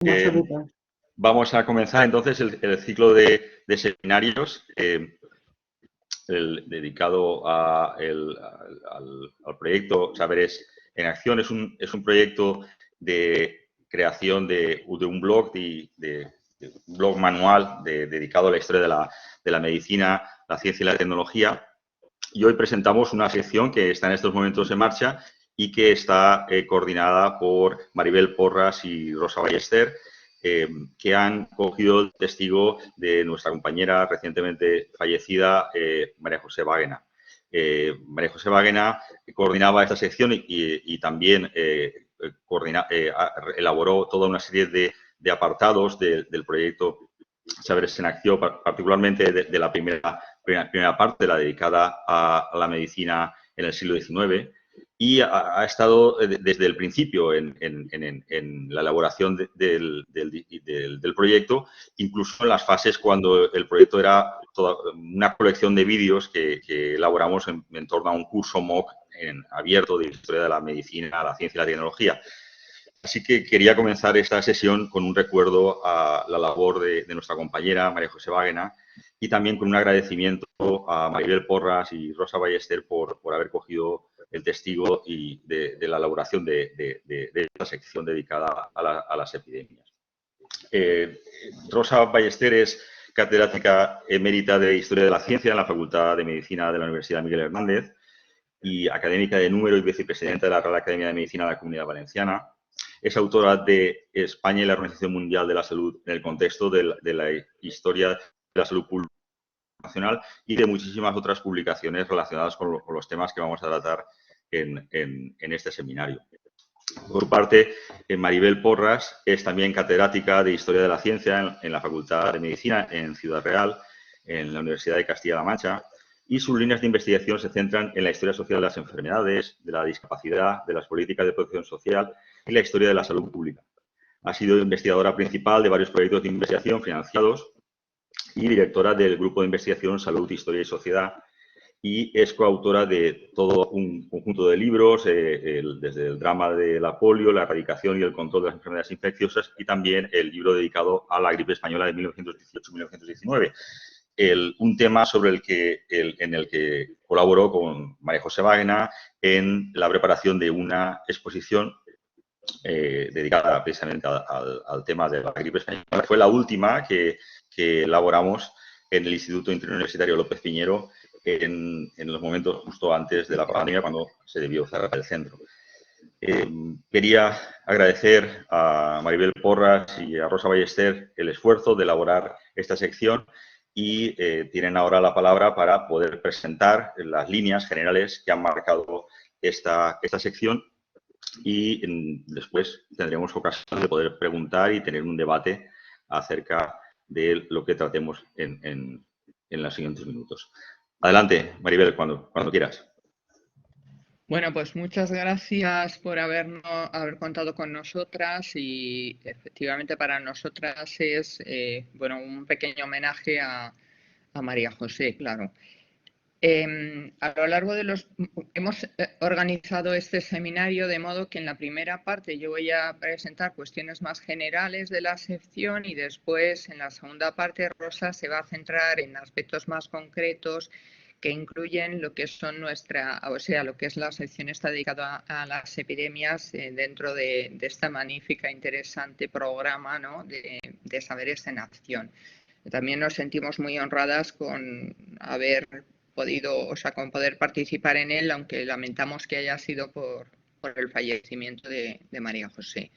En absoluto. Vamos a comenzar entonces el ciclo de seminarios dedicado al proyecto Saberes en Acción. Es un proyecto de creación de un blog, de un blog manual dedicado a la historia de la medicina, la ciencia y la tecnología. Y hoy presentamos una sección que está en estos momentos en marcha y que está coordinada por Maribel Porras y Rosa Ballester, que han cogido el testigo de nuestra compañera recientemente fallecida, María José Baguena. María José Baguena coordinaba esta sección y también elaboró toda una serie de apartados del proyecto Saberes en Acción, particularmente de la primera parte, la dedicada a la medicina en el siglo XIX, y ha estado desde el principio en la elaboración del proyecto, incluso en las fases cuando el proyecto era toda una colección de vídeos que elaboramos en torno a un curso MOOC abierto de historia de la medicina, la ciencia y la tecnología. Así que quería comenzar esta sesión con un recuerdo a la labor de nuestra compañera María José Baguena y también con un agradecimiento a Maribel Porras y Rosa Ballester por haber cogido el testigo y de la elaboración de esta sección dedicada a las epidemias. Rosa Ballester es catedrática emérita de Historia de la Ciencia en la Facultad de Medicina de la Universidad Miguel Hernández y académica de número y vicepresidenta de la Real Academia de Medicina de la Comunidad Valenciana. Es autora de España y la Organización Mundial de la Salud en el contexto de la historia de la salud pública nacional y de muchísimas otras publicaciones relacionadas con los temas que vamos a tratar en este seminario. Por parte, Maribel Porras es también catedrática de Historia de la Ciencia en la Facultad de Medicina en Ciudad Real, en la Universidad de Castilla-La Mancha, y sus líneas de investigación se centran en la historia social de las enfermedades, de la discapacidad, de las políticas de protección social y la historia de la salud pública. Ha sido investigadora principal de varios proyectos de investigación financiados y directora del Grupo de Investigación Salud, Historia y Sociedad, y es coautora de todo un conjunto de libros, desde el drama de la polio, la erradicación y el control de las enfermedades infecciosas, y también el libro dedicado a la gripe española de 1918-1919. Un tema en el que colaboró con María José Baguena en la preparación de una exposición dedicada precisamente al tema de la gripe española. Fue la última que elaboramos en el Instituto Interuniversitario López Piñero en los momentos justo antes de la pandemia, cuando se debió cerrar el centro. Quería agradecer a Maribel Porras y a Rosa Ballester el esfuerzo de elaborar esta sección y tienen ahora la palabra para poder presentar las líneas generales que han marcado esta sección y después tendremos ocasión de poder preguntar y tener un debate acerca de lo que tratemos en los siguientes minutos. Adelante, Maribel, cuando quieras. Bueno, pues muchas gracias por haber contado con nosotras y efectivamente para nosotras es un pequeño homenaje a María José, claro. A lo largo de hemos organizado este seminario de modo que en la primera parte yo voy a presentar cuestiones más generales de la sección y después en la segunda parte Rosa se va a centrar en aspectos más concretos que incluyen lo que son lo que es la sección está dedicada a las epidemias dentro de este magnífico e interesante programa, ¿no?, de Saberes en Acción. También nos sentimos muy honradas con haber con poder participar en él, aunque lamentamos que haya sido por el fallecimiento de María José.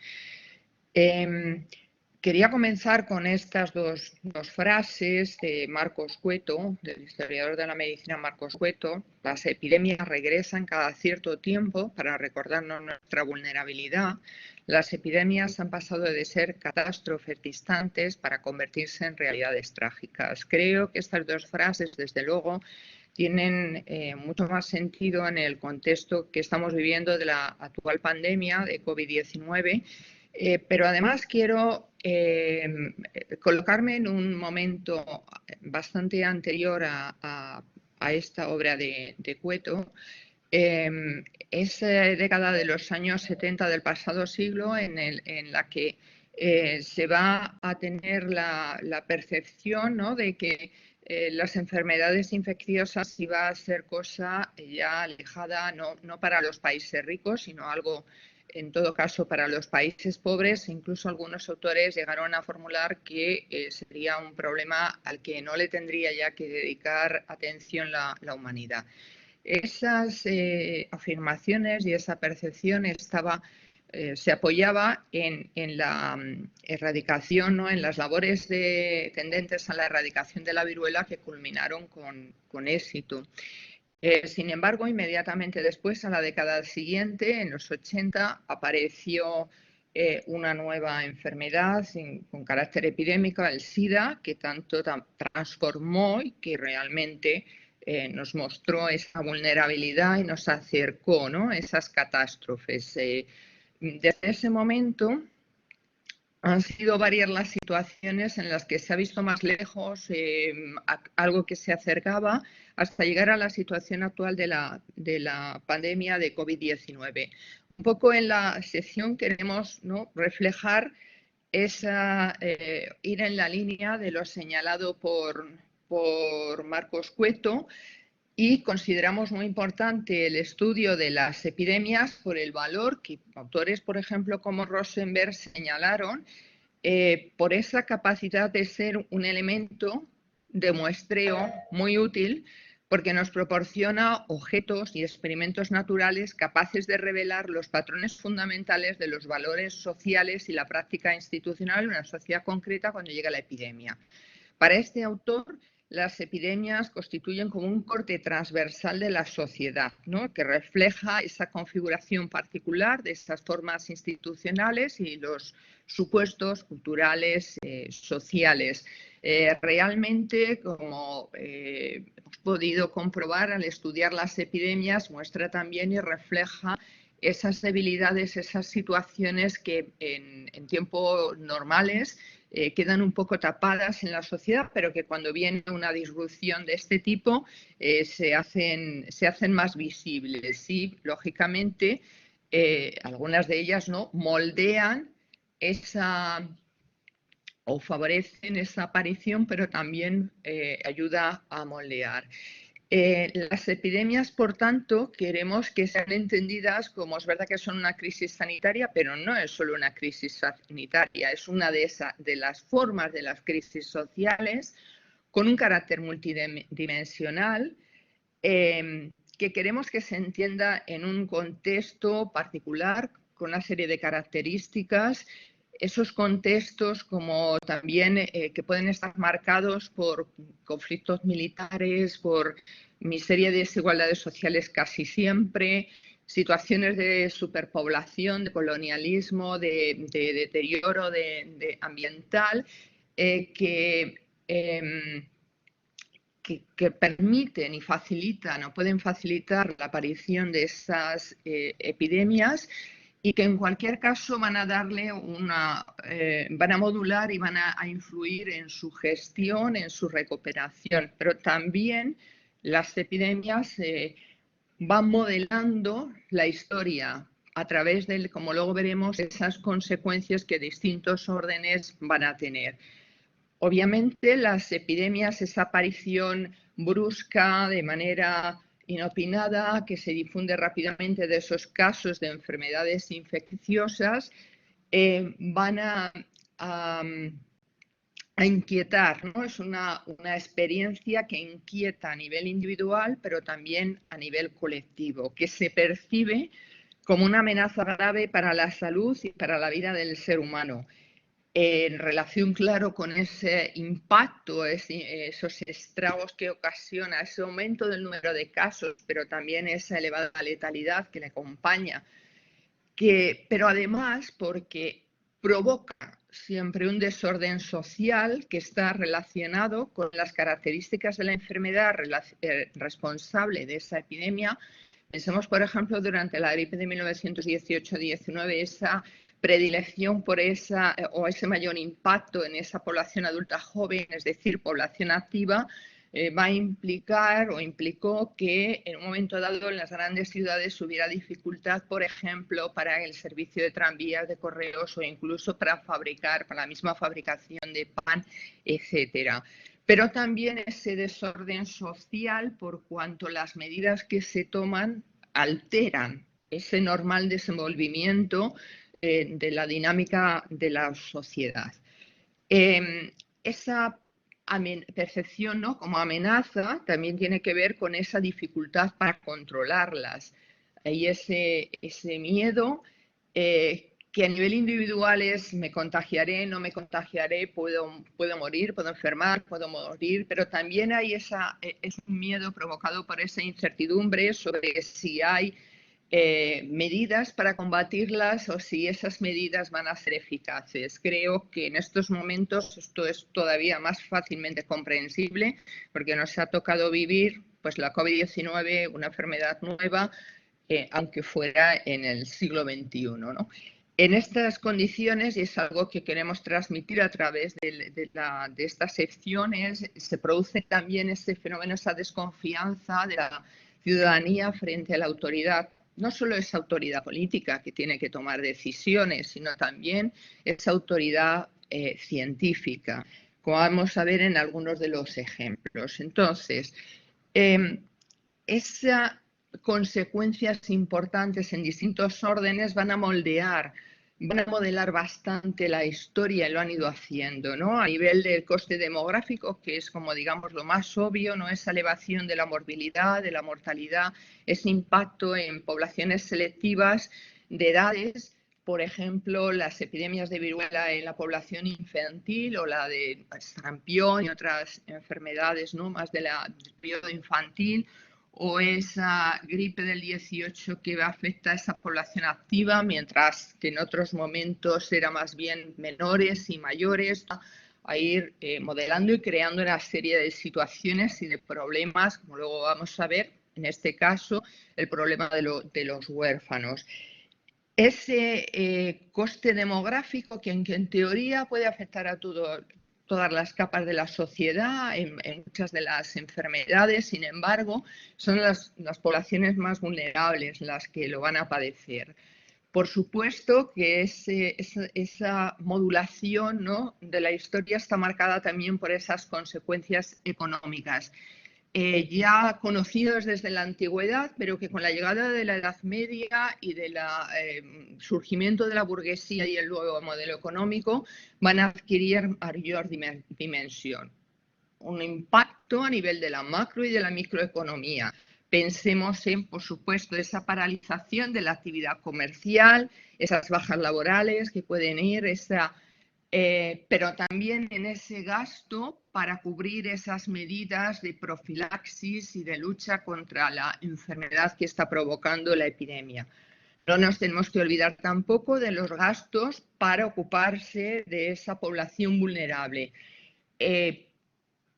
Quería comenzar con estas dos frases de Marcos Cueto, del historiador de la medicina Marcos Cueto. Las epidemias regresan cada cierto tiempo para recordarnos nuestra vulnerabilidad. Las epidemias han pasado de ser catástrofes distantes para convertirse en realidades trágicas. Creo que estas dos frases, desde luego, tienen mucho más sentido en el contexto que estamos viviendo de la actual pandemia de COVID-19, pero además quiero colocarme en un momento bastante anterior a esta obra de Cueto. Es década de los años 70 del pasado siglo en la que se va a tener la percepción, ¿no?, de que las enfermedades infecciosas iba a ser cosa ya alejada, no para los países ricos, sino algo, en todo caso, para los países pobres. Incluso algunos autores llegaron a formular que sería un problema al que no le tendría ya que dedicar atención la humanidad. Esas afirmaciones y esa percepción se apoyaba en la erradicación, ¿no?, en las labores tendentes a la erradicación de la viruela, que culminaron con éxito. Sin embargo, inmediatamente después, a la década siguiente, en los 80, apareció una nueva enfermedad con carácter epidémico, el SIDA, que tanto transformó y que realmente nos mostró esa vulnerabilidad y nos acercó, ¿no?, esas catástrofes. Desde ese momento han sido varias las situaciones en las que se ha visto más lejos algo que se acercaba, hasta llegar a la situación actual de la pandemia de COVID-19. Un poco en la sección queremos, ¿no?, reflejar ir en la línea de lo señalado por Marcos Cueto, y consideramos muy importante el estudio de las epidemias por el valor que autores, por ejemplo, como Rosenberg, señalaron, por esa capacidad de ser un elemento de muestreo muy útil, porque nos proporciona objetos y experimentos naturales capaces de revelar los patrones fundamentales de los valores sociales y la práctica institucional en una sociedad concreta cuando llega la epidemia. Para este autor, las epidemias constituyen como un corte transversal de la sociedad, ¿no?, que refleja esa configuración particular de esas formas institucionales y los supuestos culturales, sociales. Realmente, como hemos podido comprobar al estudiar las epidemias, muestra también y refleja esas debilidades, esas situaciones que en tiempos normales quedan un poco tapadas en la sociedad, pero que cuando viene una disrupción de este tipo se hacen más visibles. Y, lógicamente, algunas de ellas, ¿no?, moldean o favorecen esa aparición, pero también ayuda a moldear. Las epidemias, por tanto, queremos que sean entendidas como, es verdad que son una crisis sanitaria, pero no es solo una crisis sanitaria, es una de las formas de las crisis sociales con un carácter multidimensional, que queremos que se entienda en un contexto particular con una serie de características. Esos contextos como también que pueden estar marcados por conflictos militares, por miseria y desigualdades sociales casi siempre, situaciones de superpoblación, de colonialismo, de deterioro ambiental, que permiten y facilitan o pueden facilitar la aparición de esas epidemias, y que en cualquier caso van a darle van a modular y van a influir en su gestión, en su recuperación. Pero también las epidemias van modelando la historia a través de, como luego veremos, esas consecuencias que distintos órdenes van a tener. Obviamente, las epidemias, esa aparición brusca, de manera inopinada, que se difunde rápidamente de esos casos de enfermedades infecciosas, van a inquietar, ¿no? Es una experiencia que inquieta a nivel individual, pero también a nivel colectivo, que se percibe como una amenaza grave para la salud y para la vida del ser humano. En relación, claro, con ese impacto, esos estragos que ocasiona, ese aumento del número de casos, pero también esa elevada letalidad que le acompaña, pero además porque provoca siempre un desorden social que está relacionado con las características de la enfermedad responsable de esa epidemia. Pensemos, por ejemplo, durante la gripe de 1918-19, esa predilección por ese mayor impacto en esa población adulta joven, es decir, población activa, va a implicar o implicó que en un momento dado en las grandes ciudades hubiera dificultad, por ejemplo, para el servicio de tranvías, de correos o incluso para la misma fabricación de pan, etcétera. Pero también ese desorden social por cuanto las medidas que se toman alteran ese normal desenvolvimiento de la dinámica de la sociedad. Esa percepción, ¿no?, como amenaza también tiene que ver con esa dificultad para controlarlas. Hay ese miedo que a nivel individual es me contagiaré, no me contagiaré, puedo morir, puedo enfermar, puedo morir, pero también hay es un miedo provocado por esa incertidumbre sobre si hay medidas para combatirlas o si esas medidas van a ser eficaces. Creo que en estos momentos esto es todavía más fácilmente comprensible porque nos ha tocado vivir pues la COVID-19, una enfermedad nueva, aunque fuera en el siglo XXI, ¿no? En estas condiciones, y es algo que queremos transmitir a través de estas secciones, se produce también este fenómeno, esa desconfianza de la ciudadanía frente a la autoridad. No solo esa autoridad política que tiene que tomar decisiones, sino también esa autoridad científica, como vamos a ver en algunos de los ejemplos. Entonces, esas consecuencias importantes en distintos órdenes van a modelar bastante la historia y lo han ido haciendo, ¿no? A nivel del coste demográfico, que es como digamos lo más obvio, ¿no?, esa elevación de la morbilidad, de la mortalidad, ese impacto en poblaciones selectivas de edades, por ejemplo, las epidemias de viruela en la población infantil o la de sarampión y otras enfermedades, ¿no?, más del periodo infantil, o esa gripe del 18 que afecta a esa población activa, mientras que en otros momentos era más bien menores y mayores, a ir modelando y creando una serie de situaciones y de problemas, como luego vamos a ver, en este caso, el problema de los huérfanos. Ese coste demográfico que en teoría puede afectar a todas las capas de la sociedad, en muchas de las enfermedades, sin embargo, son las poblaciones más vulnerables las que lo van a padecer. Por supuesto que esa modulación, ¿no?, de la historia está marcada también por esas consecuencias económicas. Ya conocidos desde la antigüedad, pero que con la llegada de la Edad Media y del surgimiento de la burguesía y el nuevo modelo económico van a adquirir mayor dimensión. Un impacto a nivel de la macro y de la microeconomía. Pensemos en, por supuesto, esa paralización de la actividad comercial, esas bajas laborales que pueden ir, pero también en ese gasto para cubrir esas medidas de profilaxis y de lucha contra la enfermedad que está provocando la epidemia. No nos tenemos que olvidar tampoco de los gastos para ocuparse de esa población vulnerable.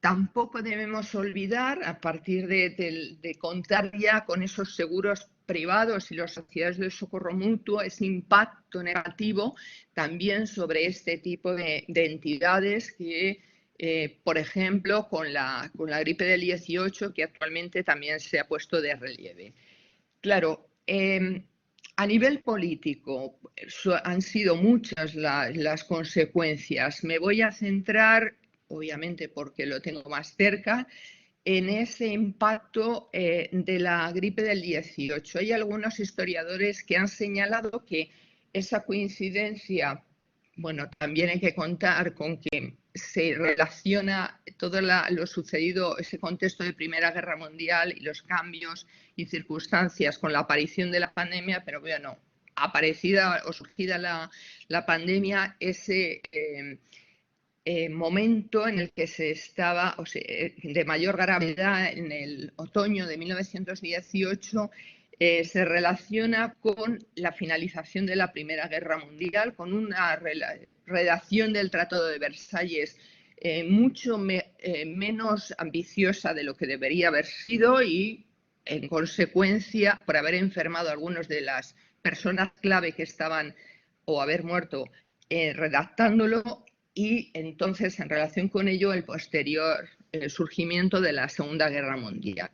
Tampoco debemos olvidar, a partir de contar ya con esos seguros privados y las sociedades de socorro mutuo, ese impacto negativo también sobre este tipo de entidades que, por ejemplo, con la gripe del 18, que actualmente también se ha puesto de relieve. Claro, a nivel político han sido muchas las consecuencias. Me voy a centrar, obviamente porque lo tengo más cerca, en ese impacto de la gripe del 18. Hay algunos historiadores que han señalado que esa coincidencia, bueno, también hay que contar con que se relaciona todo lo sucedido, ese contexto de Primera Guerra Mundial y los cambios y circunstancias con la aparición de la pandemia, pero bueno, aparecida o surgida la pandemia, ese momento en el que se estaba, de mayor gravedad en el otoño de 1918, se relaciona con la finalización de la Primera Guerra Mundial, con una redacción del Tratado de Versalles mucho menos ambiciosa de lo que debería haber sido y, en consecuencia, por haber enfermado a algunas de las personas clave que estaban o haber muerto redactándolo, y entonces, en relación con ello, el posterior surgimiento de la Segunda Guerra Mundial.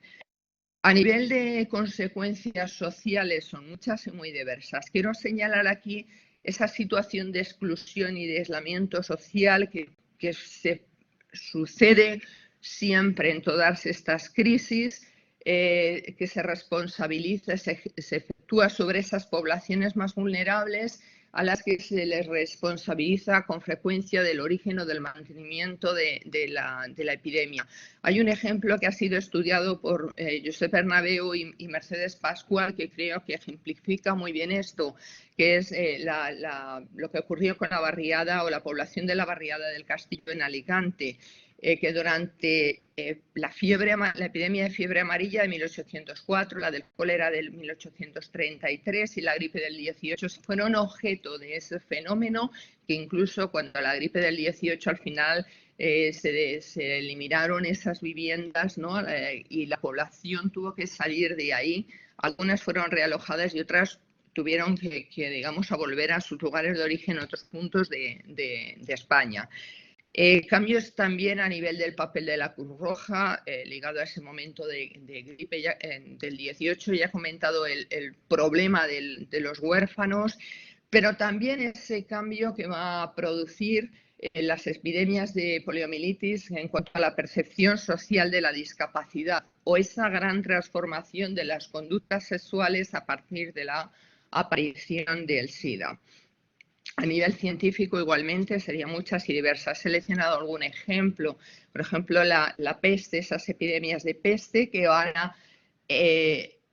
A nivel de consecuencias sociales son muchas y muy diversas. Quiero señalar aquí esa situación de exclusión y de aislamiento social que se sucede siempre en todas estas crisis, que se responsabiliza, se efectúa sobre esas poblaciones más vulnerables a las que se les responsabiliza con frecuencia del origen o del mantenimiento de la epidemia. Hay un ejemplo que ha sido estudiado por Josep Bernabeu y Mercedes Pascual que creo que ejemplifica muy bien esto, que es lo que ocurrió con la barriada o la población de la barriada del Castillo en Alicante, que durante la epidemia de fiebre amarilla de 1804, la del cólera del 1833 y la gripe del 18 fueron objeto de ese fenómeno, que incluso cuando la gripe del 18 al final se eliminaron esas viviendas, ¿no? Y la población tuvo que salir de ahí. Algunas fueron realojadas y otras tuvieron que digamos, a volver a sus lugares de origen en otros puntos de España. Cambios también a nivel del papel de la Cruz Roja, ligado a ese momento de gripe del 18. Ya he comentado el problema de los huérfanos, pero también ese cambio que va a producir las epidemias de poliomielitis en cuanto a la percepción social de la discapacidad o esa gran transformación de las conductas sexuales a partir de la aparición del SIDA. A nivel científico, igualmente, serían muchas y diversas. He seleccionado algún ejemplo. Por ejemplo, la peste, esas epidemias de peste que van a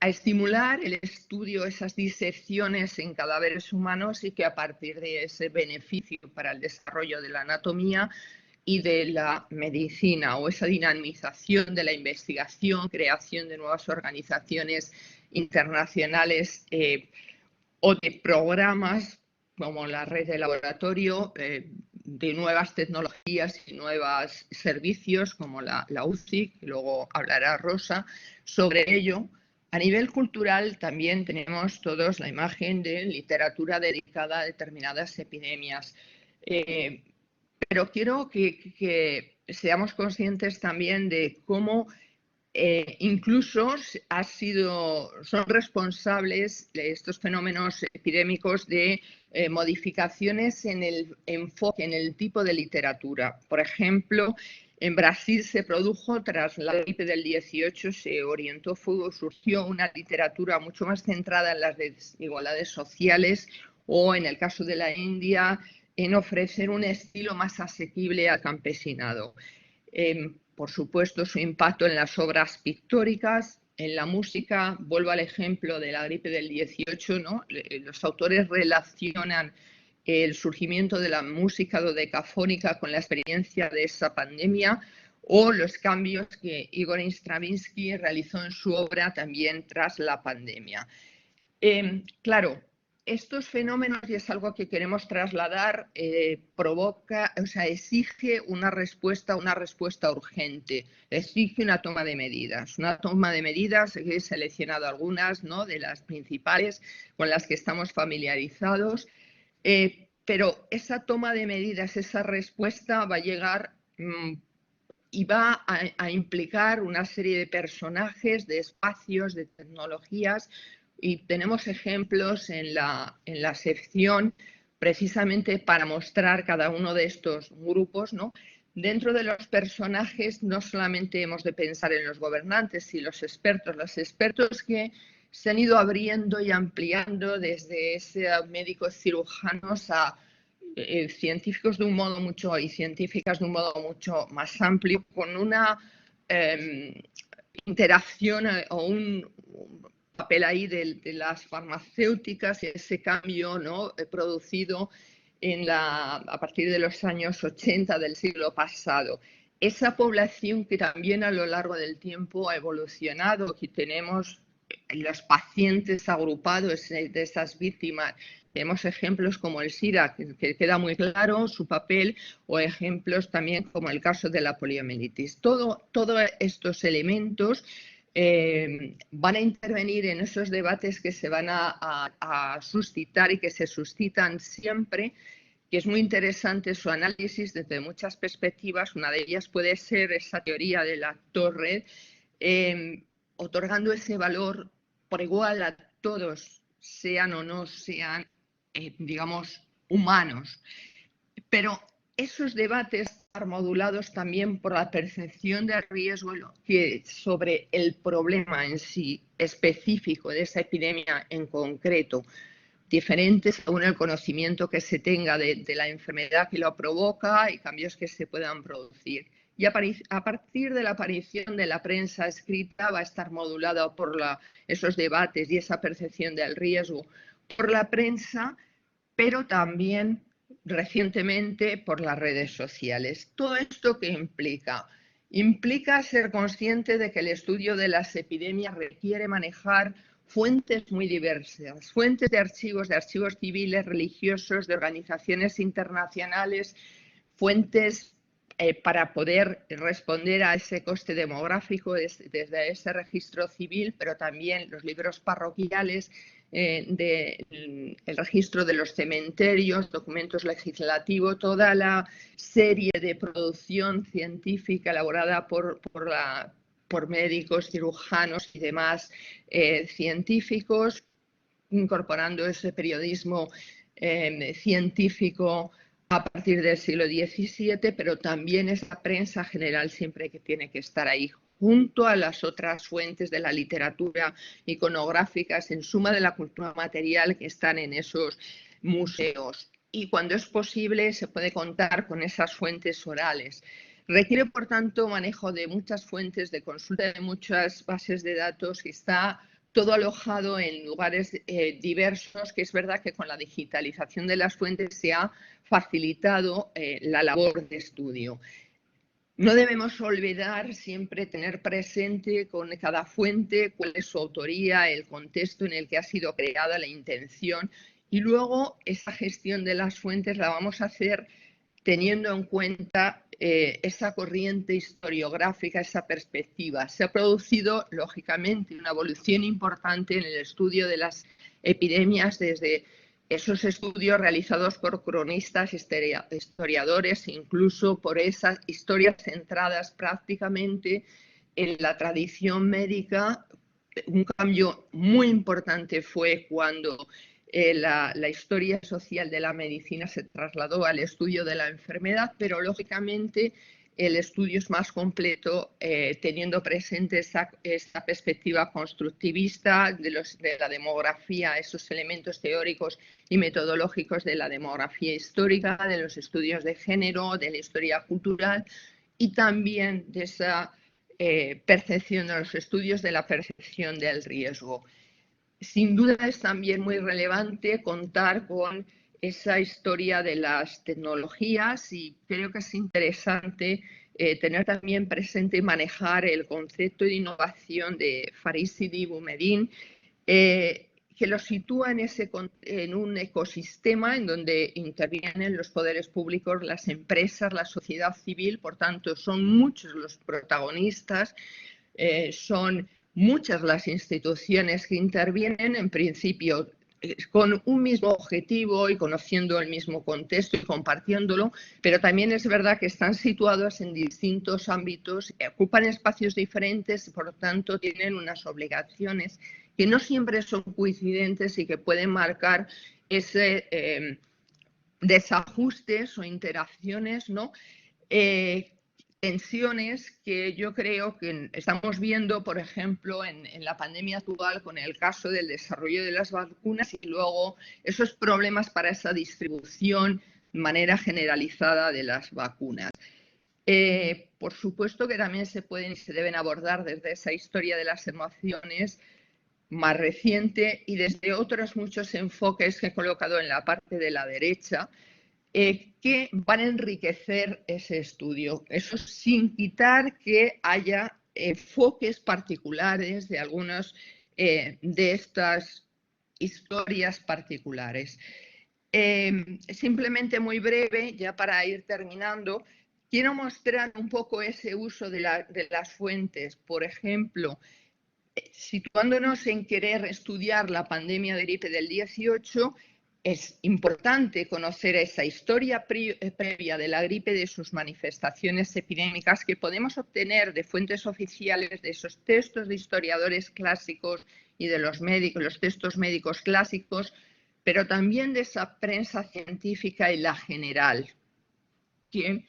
estimular el estudio, esas disecciones en cadáveres humanos y que a partir de ese beneficio para el desarrollo de la anatomía y de la medicina o esa dinamización de la investigación, creación de nuevas organizaciones internacionales o de programas como la red de laboratorio, de nuevas tecnologías y nuevos servicios como la UCI, que luego hablará Rosa sobre ello. A nivel cultural también tenemos todos la imagen de literatura dedicada a determinadas epidemias. Pero quiero que seamos conscientes también de cómo incluso son responsables estos fenómenos epidémicos de modificaciones en el enfoque, en el tipo de literatura. Por ejemplo, en Brasil se produjo, tras la gripe del 18, se orientó, surgió una literatura mucho más centrada en las desigualdades sociales o, en el caso de la India, en ofrecer un estilo más asequible al campesinado. Por supuesto, su impacto en las obras pictóricas, en la música. Vuelvo al ejemplo de la gripe del 18, ¿no? Los autores relacionan el surgimiento de la música dodecafónica con la experiencia de esa pandemia o los cambios que Igor Stravinsky realizó en su obra también tras la pandemia. Claro, estos fenómenos, y es algo que queremos trasladar, exige una respuesta urgente, exige una toma de medidas. He seleccionado algunas, ¿no?, de las principales con las que estamos familiarizados, pero esa toma de medidas, esa respuesta va a llegar y va a implicar una serie de personajes, de espacios, de tecnologías. Y tenemos ejemplos en la sección precisamente para mostrar cada uno de estos grupos, ¿no? Dentro de los personajes no solamente hemos de pensar en los gobernantes y los expertos que se han ido abriendo y ampliando desde médicos cirujanos a científicos de un modo y científicas de un modo mucho más amplio, con una interacción o un papel ahí de las farmacéuticas y ese cambio, ¿no?, producido a partir de los años 80 del siglo pasado. Esa población que también a lo largo del tiempo ha evolucionado. Aquí tenemos los pacientes agrupados de esas víctimas. Tenemos ejemplos como el SIDA, que queda muy claro su papel, o ejemplos también como el caso de la poliomielitis. Todos estos elementos van a intervenir en esos debates que se van a suscitar y que se suscitan siempre que es muy interesante su análisis desde muchas perspectivas. Una de ellas puede ser esa teoría de la torre, otorgando ese valor por igual a todos, sean o no sean, digamos, humanos. Pero esos debates están modulados también por la percepción de riesgo sobre el problema en sí específico de esa epidemia en concreto, diferentes según el conocimiento que se tenga de la enfermedad que lo provoca y cambios que se puedan producir. Y a partir de la aparición de la prensa escrita va a estar modulada por esos debates y esa percepción del riesgo por la prensa, pero también recientemente por las redes sociales. ¿Todo esto qué implica? Implica ser consciente de que el estudio de las epidemias requiere manejar fuentes muy diversas, fuentes de archivos civiles, religiosos, de organizaciones internacionales, fuentes para poder responder a ese coste demográfico desde ese registro civil, pero también los libros parroquiales, el registro de los cementerios, documentos legislativos, toda la serie de producción científica elaborada por médicos, cirujanos y demás científicos, incorporando ese periodismo científico a partir del siglo XVII, pero también esa prensa general siempre que tiene que estar ahí, junto a las otras fuentes de la literatura iconográficas, en suma de la cultura material que están en esos museos. Y cuando es posible se puede contar con esas fuentes orales. Requiere, por tanto, manejo de muchas fuentes, de consulta de muchas bases de datos, y está todo alojado en lugares diversos, que es verdad que con la digitalización de las fuentes se ha facilitado la labor de estudio. No debemos olvidar siempre tener presente con cada fuente cuál es su autoría, el contexto en el que ha sido creada, la intención, y luego esa gestión de las fuentes la vamos a hacer teniendo en cuenta esa corriente historiográfica, esa perspectiva. Se ha producido, lógicamente, una evolución importante en el estudio de las epidemias desde esos estudios realizados por cronistas, historiadores, incluso por esas historias centradas prácticamente en la tradición médica. Un cambio muy importante fue cuando la historia social de la medicina se trasladó al estudio de la enfermedad, pero lógicamente el estudio es más completo teniendo presente esta perspectiva constructivista de la demografía, esos elementos teóricos y metodológicos de la demografía histórica, de los estudios de género, de la historia cultural y también de esa percepción de los estudios de la percepción del riesgo. Sin duda es también muy relevante contar con esa historia de las tecnologías y creo que es interesante tener también presente y manejar el concepto de innovación de Farid Boumediene, que lo sitúa en un ecosistema en donde intervienen los poderes públicos, las empresas, la sociedad civil. Por tanto, son muchos los protagonistas, son muchas las instituciones que intervienen, en principio con un mismo objetivo y conociendo el mismo contexto y compartiéndolo, pero también es verdad que están situadas en distintos ámbitos, ocupan espacios diferentes, por lo tanto tienen unas obligaciones que no siempre son coincidentes y que pueden marcar ese desajustes o interacciones, ¿no? Tensiones que yo creo que estamos viendo, por ejemplo, en la pandemia actual con el caso del desarrollo de las vacunas y luego esos problemas para esa distribución de manera generalizada de las vacunas. Por supuesto que también se pueden y se deben abordar desde esa historia de las emociones más reciente y desde otros muchos enfoques que he colocado en la parte de la derecha, que van a enriquecer ese estudio. Eso sin quitar que haya enfoques particulares de algunas de estas historias particulares. Simplemente muy breve, ya para ir terminando, quiero mostrar un poco ese uso de las fuentes. Por ejemplo, situándonos en querer estudiar la pandemia de gripe del 18, es importante conocer esa historia previa de la gripe, de sus manifestaciones epidémicas que podemos obtener de fuentes oficiales, de esos textos de historiadores clásicos y de los médicos, los textos médicos clásicos, pero también de esa prensa científica y la general. ¿Sí?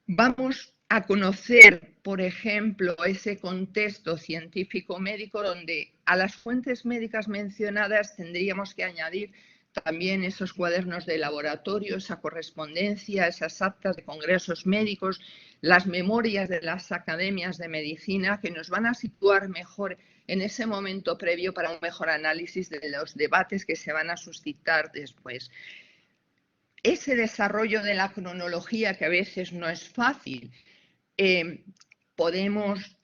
Vamos a conocer, por ejemplo, ese contexto científico-médico donde a las fuentes médicas mencionadas tendríamos que añadir también esos cuadernos de laboratorio, esa correspondencia, esas actas de congresos médicos, las memorias de las academias de medicina que nos van a situar mejor en ese momento previo para un mejor análisis de los debates que se van a suscitar después. Ese desarrollo de la cronología, que a veces no es fácil, podemos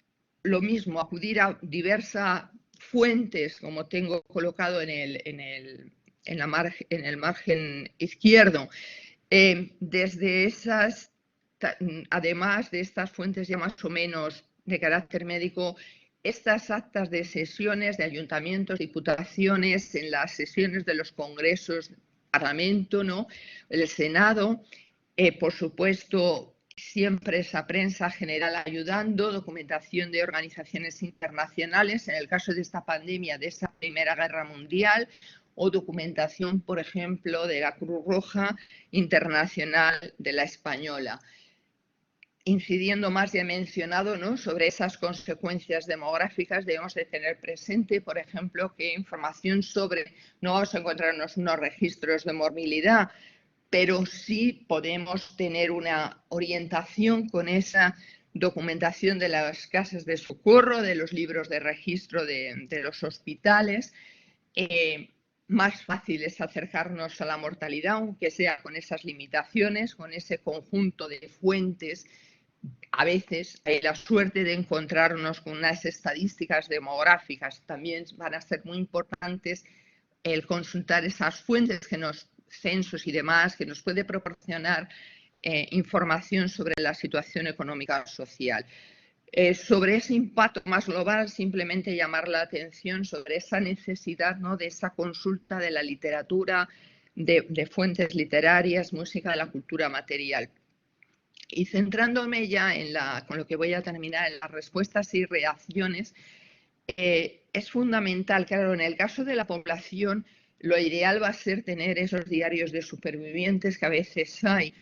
lo mismo acudir a diversas fuentes, como tengo colocado en el margen izquierdo, desde esas, además de estas fuentes ya más o menos de carácter médico, estas actas de sesiones de ayuntamientos, diputaciones, en las sesiones de los congresos, Parlamento, ¿no? El Senado, por supuesto, siempre esa prensa general ayudando, documentación de organizaciones internacionales, en el caso de esta pandemia, de esa Primera Guerra Mundial, o documentación, por ejemplo, de la Cruz Roja Internacional de la Española. Incidiendo más, ya he mencionado, ¿no?, sobre esas consecuencias demográficas, debemos de tener presente, por ejemplo, que información sobre, no vamos a encontrarnos unos registros de morbilidad, pero sí podemos tener una orientación con esa documentación de las casas de socorro, de los libros de registro de los hospitales. Más fácil es acercarnos a la mortalidad, aunque sea con esas limitaciones, con ese conjunto de fuentes. A veces hay la suerte de encontrarnos con unas estadísticas demográficas. También van a ser muy importantes el consultar esas fuentes que nos, censos y demás, que nos puede proporcionar información sobre la situación económica o social. Sobre ese impacto más global, simplemente llamar la atención sobre esa necesidad, ¿no?, de esa consulta de la literatura, de fuentes literarias, música, de la cultura material. Y centrándome ya con lo que voy a terminar, en las respuestas y reacciones, es fundamental, claro, en el caso de la población, lo ideal va a ser tener esos diarios de supervivientes que a veces hay,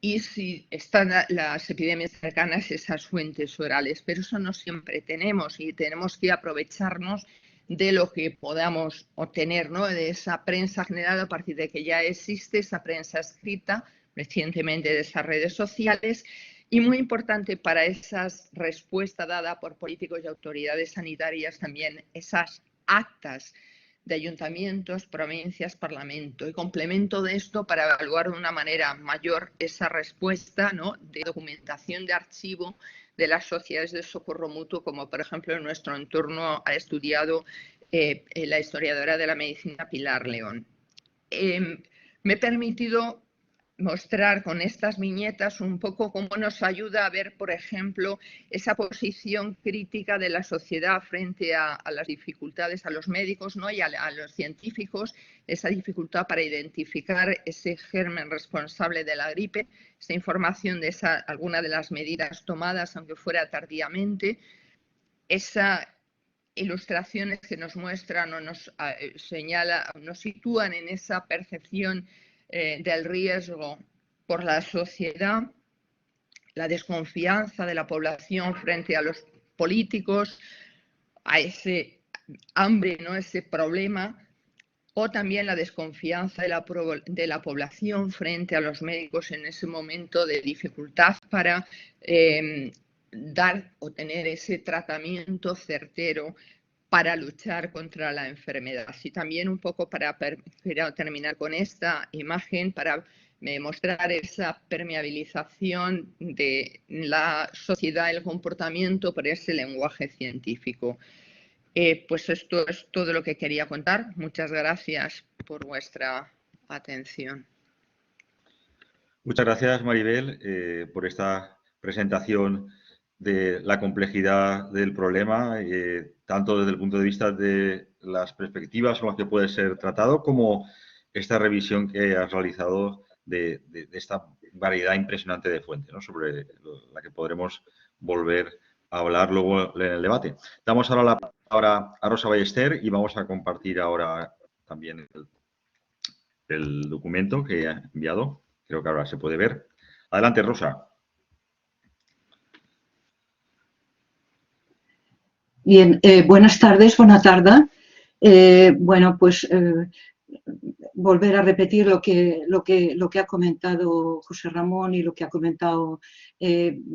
y si están las epidemias cercanas, esas fuentes orales, pero eso no siempre tenemos y tenemos que aprovecharnos de lo que podamos obtener, ¿no?, de esa prensa general a partir de que ya existe esa prensa escrita recientemente de esas redes sociales. Y muy importante para esa respuesta dada por políticos y autoridades sanitarias también esas actas de ayuntamientos, provincias, parlamento. Y complemento de esto para evaluar de una manera mayor esa respuesta, ¿no?, de documentación de archivo de las sociedades de socorro mutuo, como por ejemplo en nuestro entorno ha estudiado la historiadora de la medicina Pilar León. Me he permitido mostrar con estas viñetas un poco cómo nos ayuda a ver, por ejemplo, esa posición crítica de la sociedad frente a las dificultades, a los médicos, ¿no?, y a los científicos, esa dificultad para identificar ese germen responsable de la gripe, esa información de alguna de las medidas tomadas, aunque fuera tardíamente, esas ilustraciones que nos muestran o nos señalan, nos sitúan en esa percepción del riesgo por la sociedad, la desconfianza de la población frente a los políticos, a ese hambre, ¿no?, ese problema, o también la desconfianza de la población frente a los médicos en ese momento de dificultad para dar o tener ese tratamiento certero para luchar contra la enfermedad. Y también un poco para terminar con esta imagen, para mostrar esa permeabilización de la sociedad, el comportamiento por ese lenguaje científico. Pues esto es todo lo que quería contar. Muchas gracias por vuestra atención. Muchas gracias, Maribel, por esta presentación de la complejidad del problema, tanto desde el punto de vista de las perspectivas con las que puede ser tratado, como esta revisión que has realizado de esta variedad impresionante de fuentes, ¿no? Sobre la que podremos volver a hablar luego en el debate. Damos ahora la palabra a Rosa Ballester y vamos a compartir ahora también el documento que ha enviado. Creo que ahora se puede ver. Adelante, Rosa. Bien, buenas tardes, buena tarde. Bueno, pues volver a repetir lo que ha comentado José Ramón y lo que ha comentado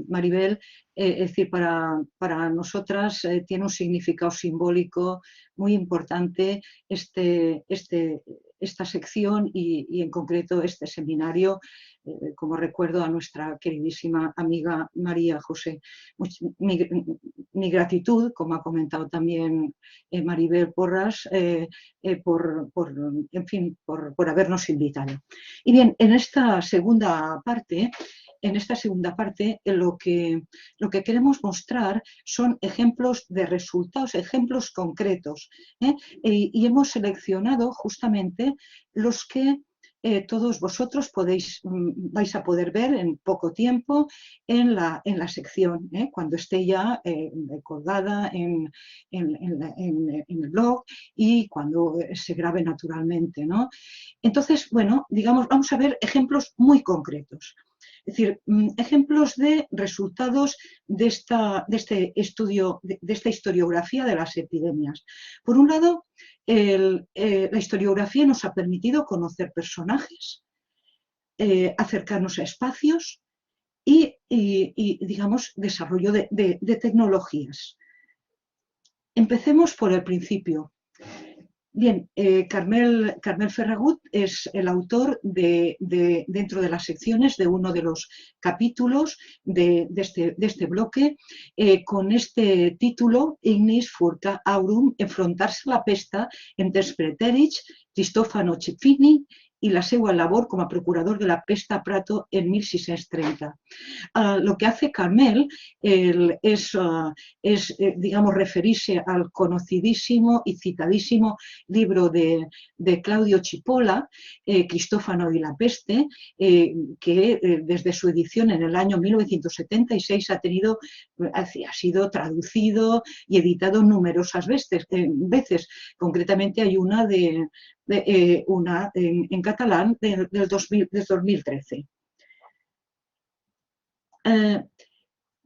Maribel. Es decir, para nosotras tiene un significado simbólico muy importante esta sección y en concreto este seminario, como recuerdo a nuestra queridísima amiga María José. Mi gratitud, como ha comentado también Maribel Porras, por habernos invitado. Y bien, en esta segunda parte lo que queremos mostrar son ejemplos de resultados, ejemplos concretos, y hemos seleccionado justamente los que todos vosotros vais a poder ver en poco tiempo en la sección, cuando esté ya colgada en el blog y cuando se grabe naturalmente, ¿no? Entonces, bueno, digamos, vamos a ver ejemplos muy concretos. Es decir, ejemplos de resultados de este estudio, de esta historiografía de las epidemias. Por un lado, la historiografía nos ha permitido conocer personajes, acercarnos a espacios y digamos, desarrollo de tecnologías. Empecemos por el principio. Bien, Carmel Ferragut es el autor dentro de las secciones de uno de los capítulos de este bloque, con este título, Ignis Furca Aurum, enfrontarse a la pesta entre Spreterich, Cristofano Cefini y la seva labor com a procurador de la pesta a Prato en 1630. Lo que hace Carmel es digamos, referirse al conocidísimo y citadísimo libro de Claudio Cipolla, Cristófano y la peste, que desde su edición en el año 1976 ha sido traducido y editado numerosas veces. Concretamente hay una en catalán del 2013.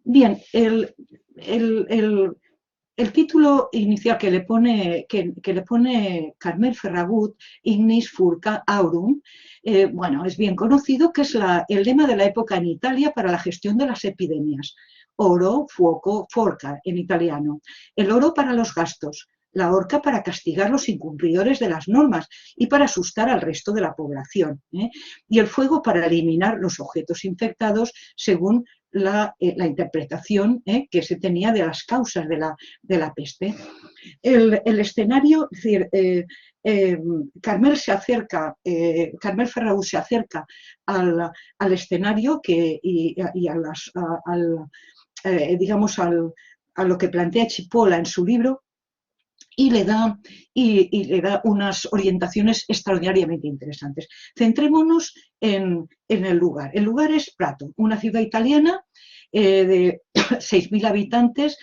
Bien, el título inicial que le pone Carmel Ferragut, Ignis Furca Aurum, bueno, es bien conocido, que es el lema de la época en Italia para la gestión de las epidemias. Oro, fuoco, forca en italiano. El oro para los gastos, la horca para castigar los incumplidores de las normas y para asustar al resto de la población, y el fuego para eliminar los objetos infectados según la interpretación que se tenía de las causas de la peste. El escenario, es decir, Carmel Ferragut se acerca al escenario digamos a lo que plantea Cipolla en su libro, y le da unas orientaciones extraordinariamente interesantes. Centrémonos en el lugar. El lugar es Prato, una ciudad italiana de 6.000 habitantes,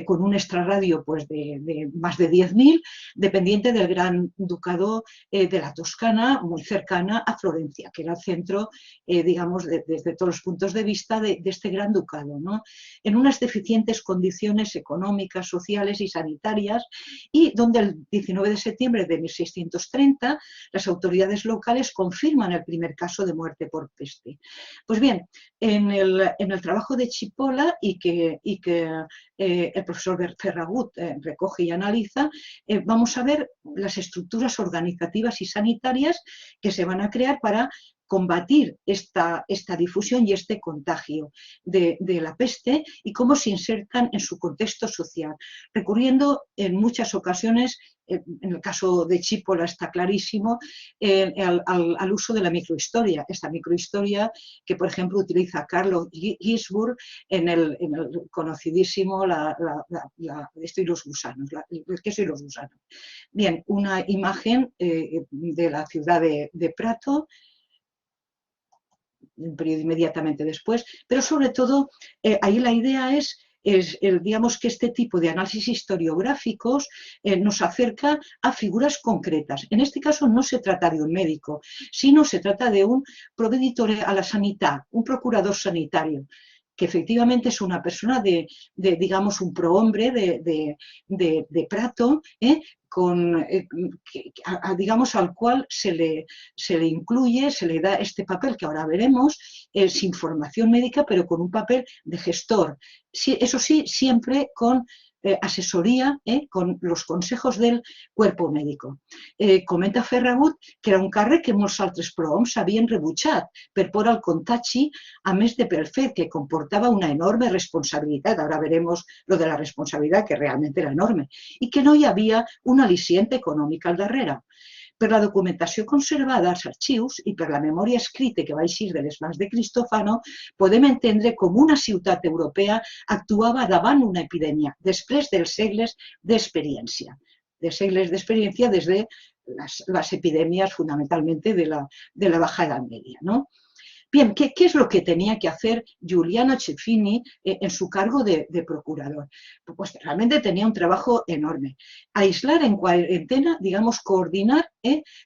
con un extrarradio pues, de más de 10.000, dependiente del Gran Ducado de la Toscana, muy cercana a Florencia, que era el centro, digamos, desde todos los puntos de vista de este Gran Ducado, ¿no? En unas deficientes condiciones económicas, sociales y sanitarias, y donde el 19 de septiembre de 1630 las autoridades locales confirman el primer caso de muerte por peste. Pues bien, en el trabajo de Cipolla y que el profesor Ferragut recoge y analiza, vamos a ver las estructuras organizativas y sanitarias que se van a crear para combatir esta difusión y este contagio de la peste y cómo se insertan en su contexto social, recurriendo en muchas ocasiones, en el caso de Chipola está clarísimo, al uso de la microhistoria, esta microhistoria que, por ejemplo, utiliza Carlo Ginzburg en el conocidísimo esto y los gusanos, el queso y los gusanos. Bien, una imagen de la ciudad de Prato, un periodo inmediatamente después, pero sobre todo ahí la idea es digamos que este tipo de análisis historiográficos nos acerca a figuras concretas. En este caso no se trata de un médico, sino se trata de un provveditore alla sanità, un procurador sanitario, que efectivamente es una persona digamos, un prohombre de Prato, digamos, al cual se le incluye, se le da este papel que ahora veremos, sin formación médica, pero con un papel de gestor. Sí, eso sí, siempre con asesoría, con los consejos del cuerpo médico. Comenta Ferragut que era un càrrec que molts altres prohoms havien rebutjat per por al contagi, a més de pel fet que comportava una enorme responsabilitat, ahora veremos lo de la responsabilidad, que realmente era enorme, i que no hi havia un al·licient econòmic al darrere. Per la documentació conservada als arxius i per la memòria escrita que va eixir de les mans de Cristòfano, podem entendre com una ciutat europea actuava davant una epidèmia, després dels segles d'experiència. De segles d'experiencia desde las epidemias fundamentalmente de la Baja Edad Media, ¿no? Bien, ¿qué es lo que tenía que hacer Giuliano Cefini en su cargo de procurador? Pues realmente tenía un trabajo enorme. Aislar en cuarentena, digamos, coordinar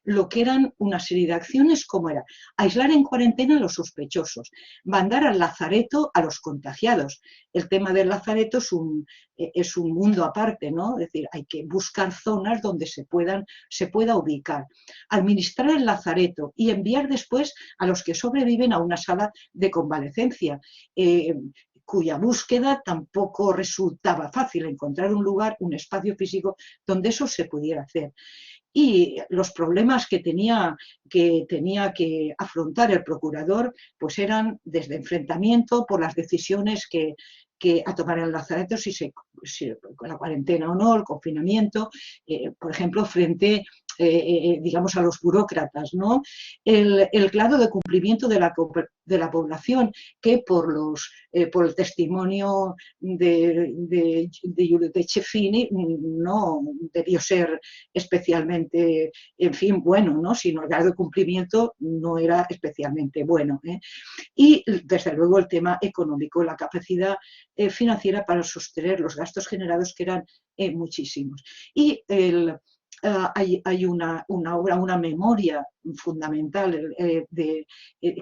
lo que eran una serie de acciones, como era aislar en cuarentena a los sospechosos, mandar al lazareto a los contagiados. El tema del lazareto es un mundo aparte, ¿no? Es decir, hay que buscar zonas donde se pueda ubicar. Administrar el lazareto y enviar después a los que sobreviven a una sala de convalecencia, cuya búsqueda tampoco resultaba fácil, encontrar un lugar, un espacio físico donde eso se pudiera hacer. Y los problemas que tenía que afrontar el procurador pues eran desde enfrentamiento por las decisiones que a tomar en el lazareto, si con la cuarentena o no, el confinamiento, por ejemplo, frente digamos, a los burócratas, ¿no? El grado de cumplimiento de la población, que por el testimonio de Cefini no debió ser especialmente, en fin, bueno, ¿no? Sino el grado de cumplimiento no era especialmente bueno, ¿eh? Y, desde luego, el tema económico, la capacidad financiera para sostener los gastos generados, que eran muchísimos. Y hay una obra, una memoria fundamental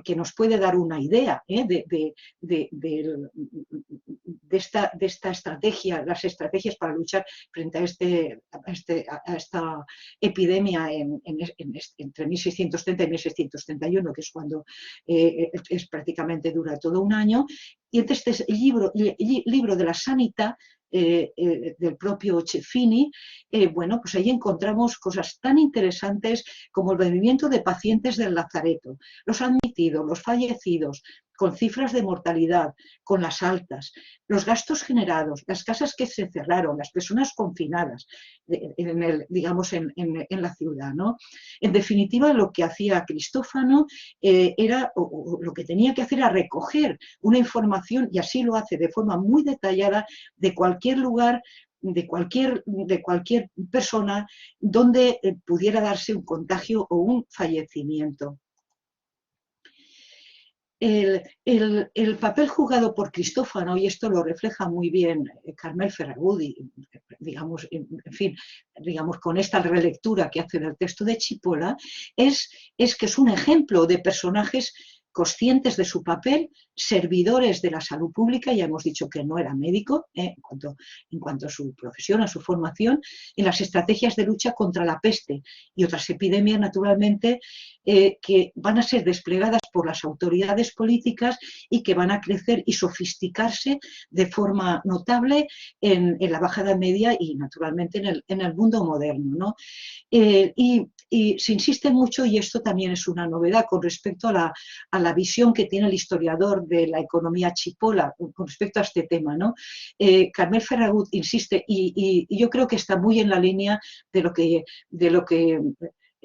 que nos puede dar una idea de esta estrategia, las estrategias para luchar frente a esta epidemia entre 1630 y 1631, que es cuando prácticamente dura todo un año. Y entre este libro de la Sanità, del propio Cefini, bueno, pues ahí encontramos cosas tan interesantes como el movimiento de pacientes del lazareto, los admitidos, los fallecidos, con cifras de mortalidad, con las altas, los gastos generados, las casas que se cerraron, las personas confinadas, digamos, en la ciudad, ¿no? En definitiva, lo que hacía Cristòfano lo que tenía que hacer era recoger una información, y así lo hace de forma muy detallada, de cualquier lugar, de cualquier persona donde pudiera darse un contagio o un fallecimiento. El papel jugado por Cristòfano, y esto lo refleja muy bien Carmel Ferragut, digamos, en fin, digamos, con esta relectura que hace del texto de Chipola, es que es un ejemplo de personajes conscientes de su papel, servidores de la salud pública. Ya hemos dicho que no era médico en cuanto a su profesión, a su formación, en las estrategias de lucha contra la peste y otras epidemias, naturalmente, que van a ser desplegadas por las autoridades políticas y que van a crecer y sofisticarse de forma notable en la Baja Edad Media y, naturalmente, en el mundo moderno, ¿no? Y y se insiste mucho, y esto también es una novedad con respecto a la visión que tiene el historiador de la economía chipola con respecto a este tema, ¿no? Carmel Ferragut insiste, y yo creo que está muy en la línea de lo que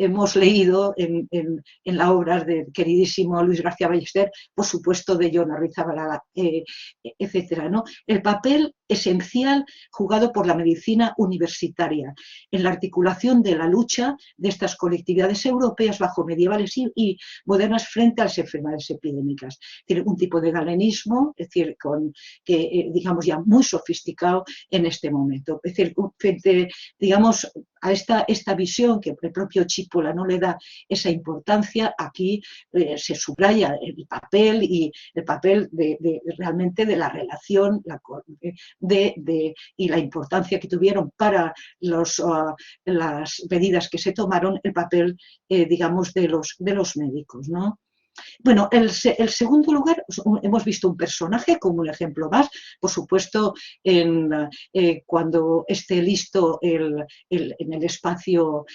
hemos leído en la obra del queridísimo Luis García Ballester, por supuesto de Jon Arrizabalaga, etcétera, ¿no? El papel esencial jugado por la medicina universitaria en la articulación de la lucha de estas colectividades europeas bajo medievales y modernas frente a las enfermedades epidémicas. Tiene un tipo de galenismo, es decir, digamos ya muy sofisticado en este momento. Es decir, frente, digamos, a esta visión que el propio Chipola no le da esa importancia, aquí se subraya el papel y el papel realmente de la relación y la importancia que tuvieron para las medidas que se tomaron, el papel, digamos, de los médicos, ¿no? Bueno, el segundo lugar, hemos visto un personaje como un ejemplo más, por supuesto, cuando esté listo en el espacio,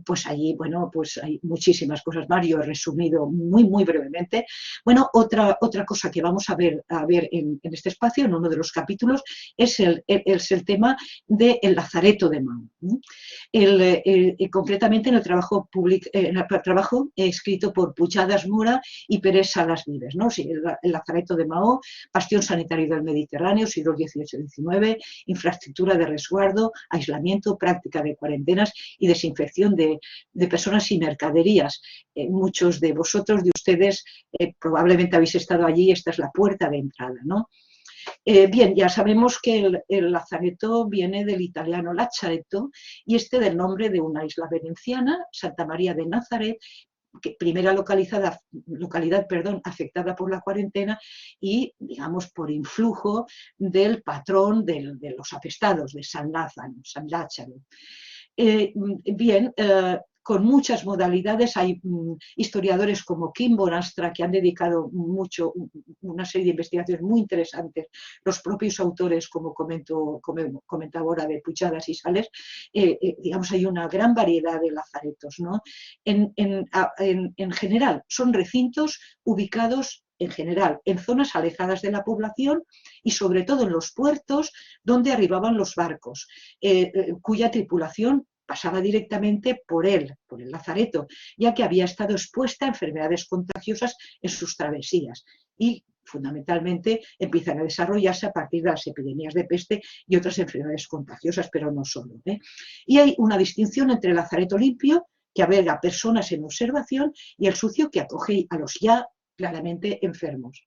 pues allí, bueno, pues hay muchísimas cosas más, yo he resumido muy, muy brevemente. Bueno, otra cosa que vamos a ver en este espacio, en uno de los capítulos, es el tema del Lazareto de Mahón. Concretamente en el trabajo escrito por Puigcercas Mora y Pérez Salas Vives, ¿no? Sí, el Lazareto de Mahón, bastión sanitario del Mediterráneo, siglos XVIII-XIX, infraestructura de resguardo, aislamiento, práctica de cuarentenas y desinfección de personas y mercaderías. Muchos de vosotros, de ustedes, probablemente habéis estado allí, esta es la puerta de entrada, ¿no? Bien, ya sabemos que el lazareto viene del italiano Lazaretto y del nombre de una isla veneciana, Santa María de Nazaret, primera localidad afectada por la cuarentena y, digamos, por influjo del patrón de los apestados, de San Lázaro. Bien, con muchas modalidades. Hay historiadores como Kim Bonastra que han dedicado una serie de investigaciones muy interesantes, los propios autores, como comentaba ahora, de Puigcercas y Sales. Digamos, hay una gran variedad de lazaretos, ¿no? En general, son recintos ubicados en general en zonas alejadas de la población y sobre todo en los puertos donde arribaban los barcos, cuya tripulación pasaba directamente por el lazareto, ya que había estado expuesta a enfermedades contagiosas en sus travesías y fundamentalmente empiezan a desarrollarse a partir de las epidemias de peste y otras enfermedades contagiosas, pero no solo. Y hay una distinción entre el lazareto limpio, que alberga personas en observación, y el sucio, que acoge a los ya claramente enfermos.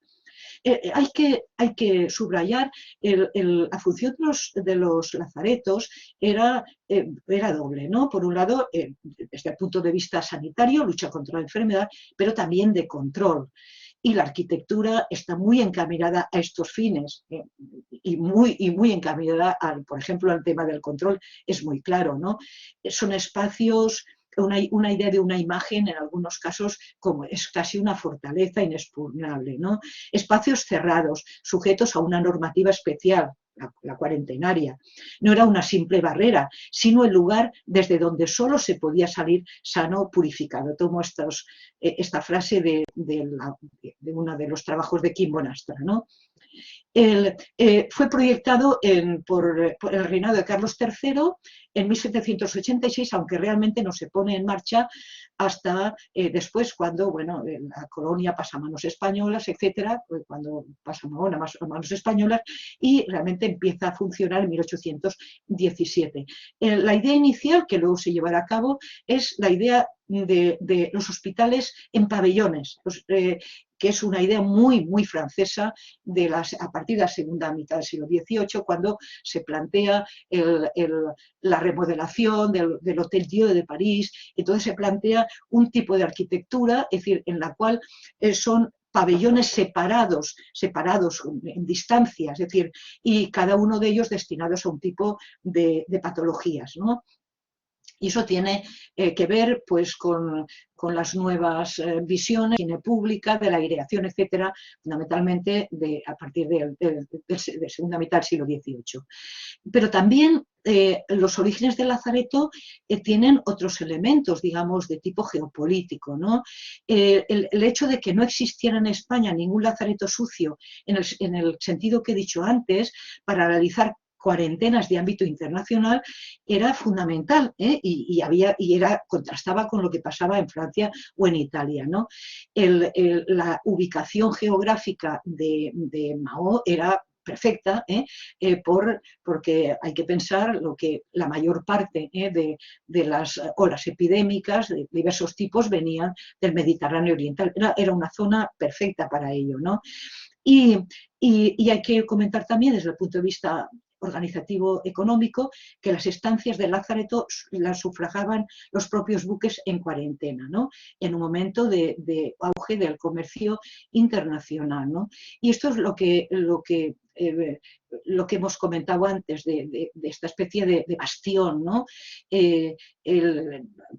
Hay que subrayar la función de los lazaretos era doble, ¿no? Por un lado, desde el punto de vista sanitario, lucha contra la enfermedad, pero también de control. Y la arquitectura está muy encaminada a estos fines y muy encaminada, por ejemplo, al tema del control, es muy claro, ¿no? Son espacios, una idea de una imagen, en algunos casos, como es casi una fortaleza inexpugnable, ¿no? Espacios cerrados, sujetos a una normativa especial, la cuarentenaria. No era una simple barrera, sino el lugar desde donde solo se podía salir sano, purificado. Tomo esta frase de uno de los trabajos de Kim Bonastra, ¿no? Fue proyectado por el reinado de Carlos III en 1786, aunque realmente no se pone en marcha hasta después, cuando la colonia pasa a manos españolas, etcétera, cuando pasa a manos españolas, y realmente empieza a funcionar en 1817. La idea inicial, que luego se llevará a cabo, es la idea de los hospitales en pabellones, que es una idea muy, muy francesa a partir de la segunda mitad del siglo XVIII, cuando se plantea la remodelación del Hotel Dieu de París. Entonces se plantea un tipo de arquitectura, es decir, en la cual son pabellones separados en distancias, es decir, y cada uno de ellos destinados a un tipo de patologías, ¿no? Y eso tiene que ver, pues, con las nuevas visiones de cine pública, de la aireación, etcétera, fundamentalmente a partir de segunda mitad del siglo XVIII. Pero también los orígenes del lazareto tienen otros elementos, digamos, de tipo geopolítico, ¿no? El hecho de que no existiera en España ningún lazareto sucio, en el sentido que he dicho antes, para realizar cuarentenas de ámbito internacional, era fundamental, y contrastaba con lo que pasaba en Francia o en Italia, ¿no? La ubicación geográfica de Mahón era perfecta, porque hay que pensar lo que la mayor parte de las olas epidémicas de diversos tipos venían del Mediterráneo oriental. Era una zona perfecta para ello, ¿no? Y hay que comentar también desde el punto de vista organizativo económico que las estancias del lazareto las sufragaban los propios buques en cuarentena, ¿no? En un momento de auge del comercio internacional, ¿no? Y esto es lo que hemos comentado antes de esta especie de bastión, ¿no?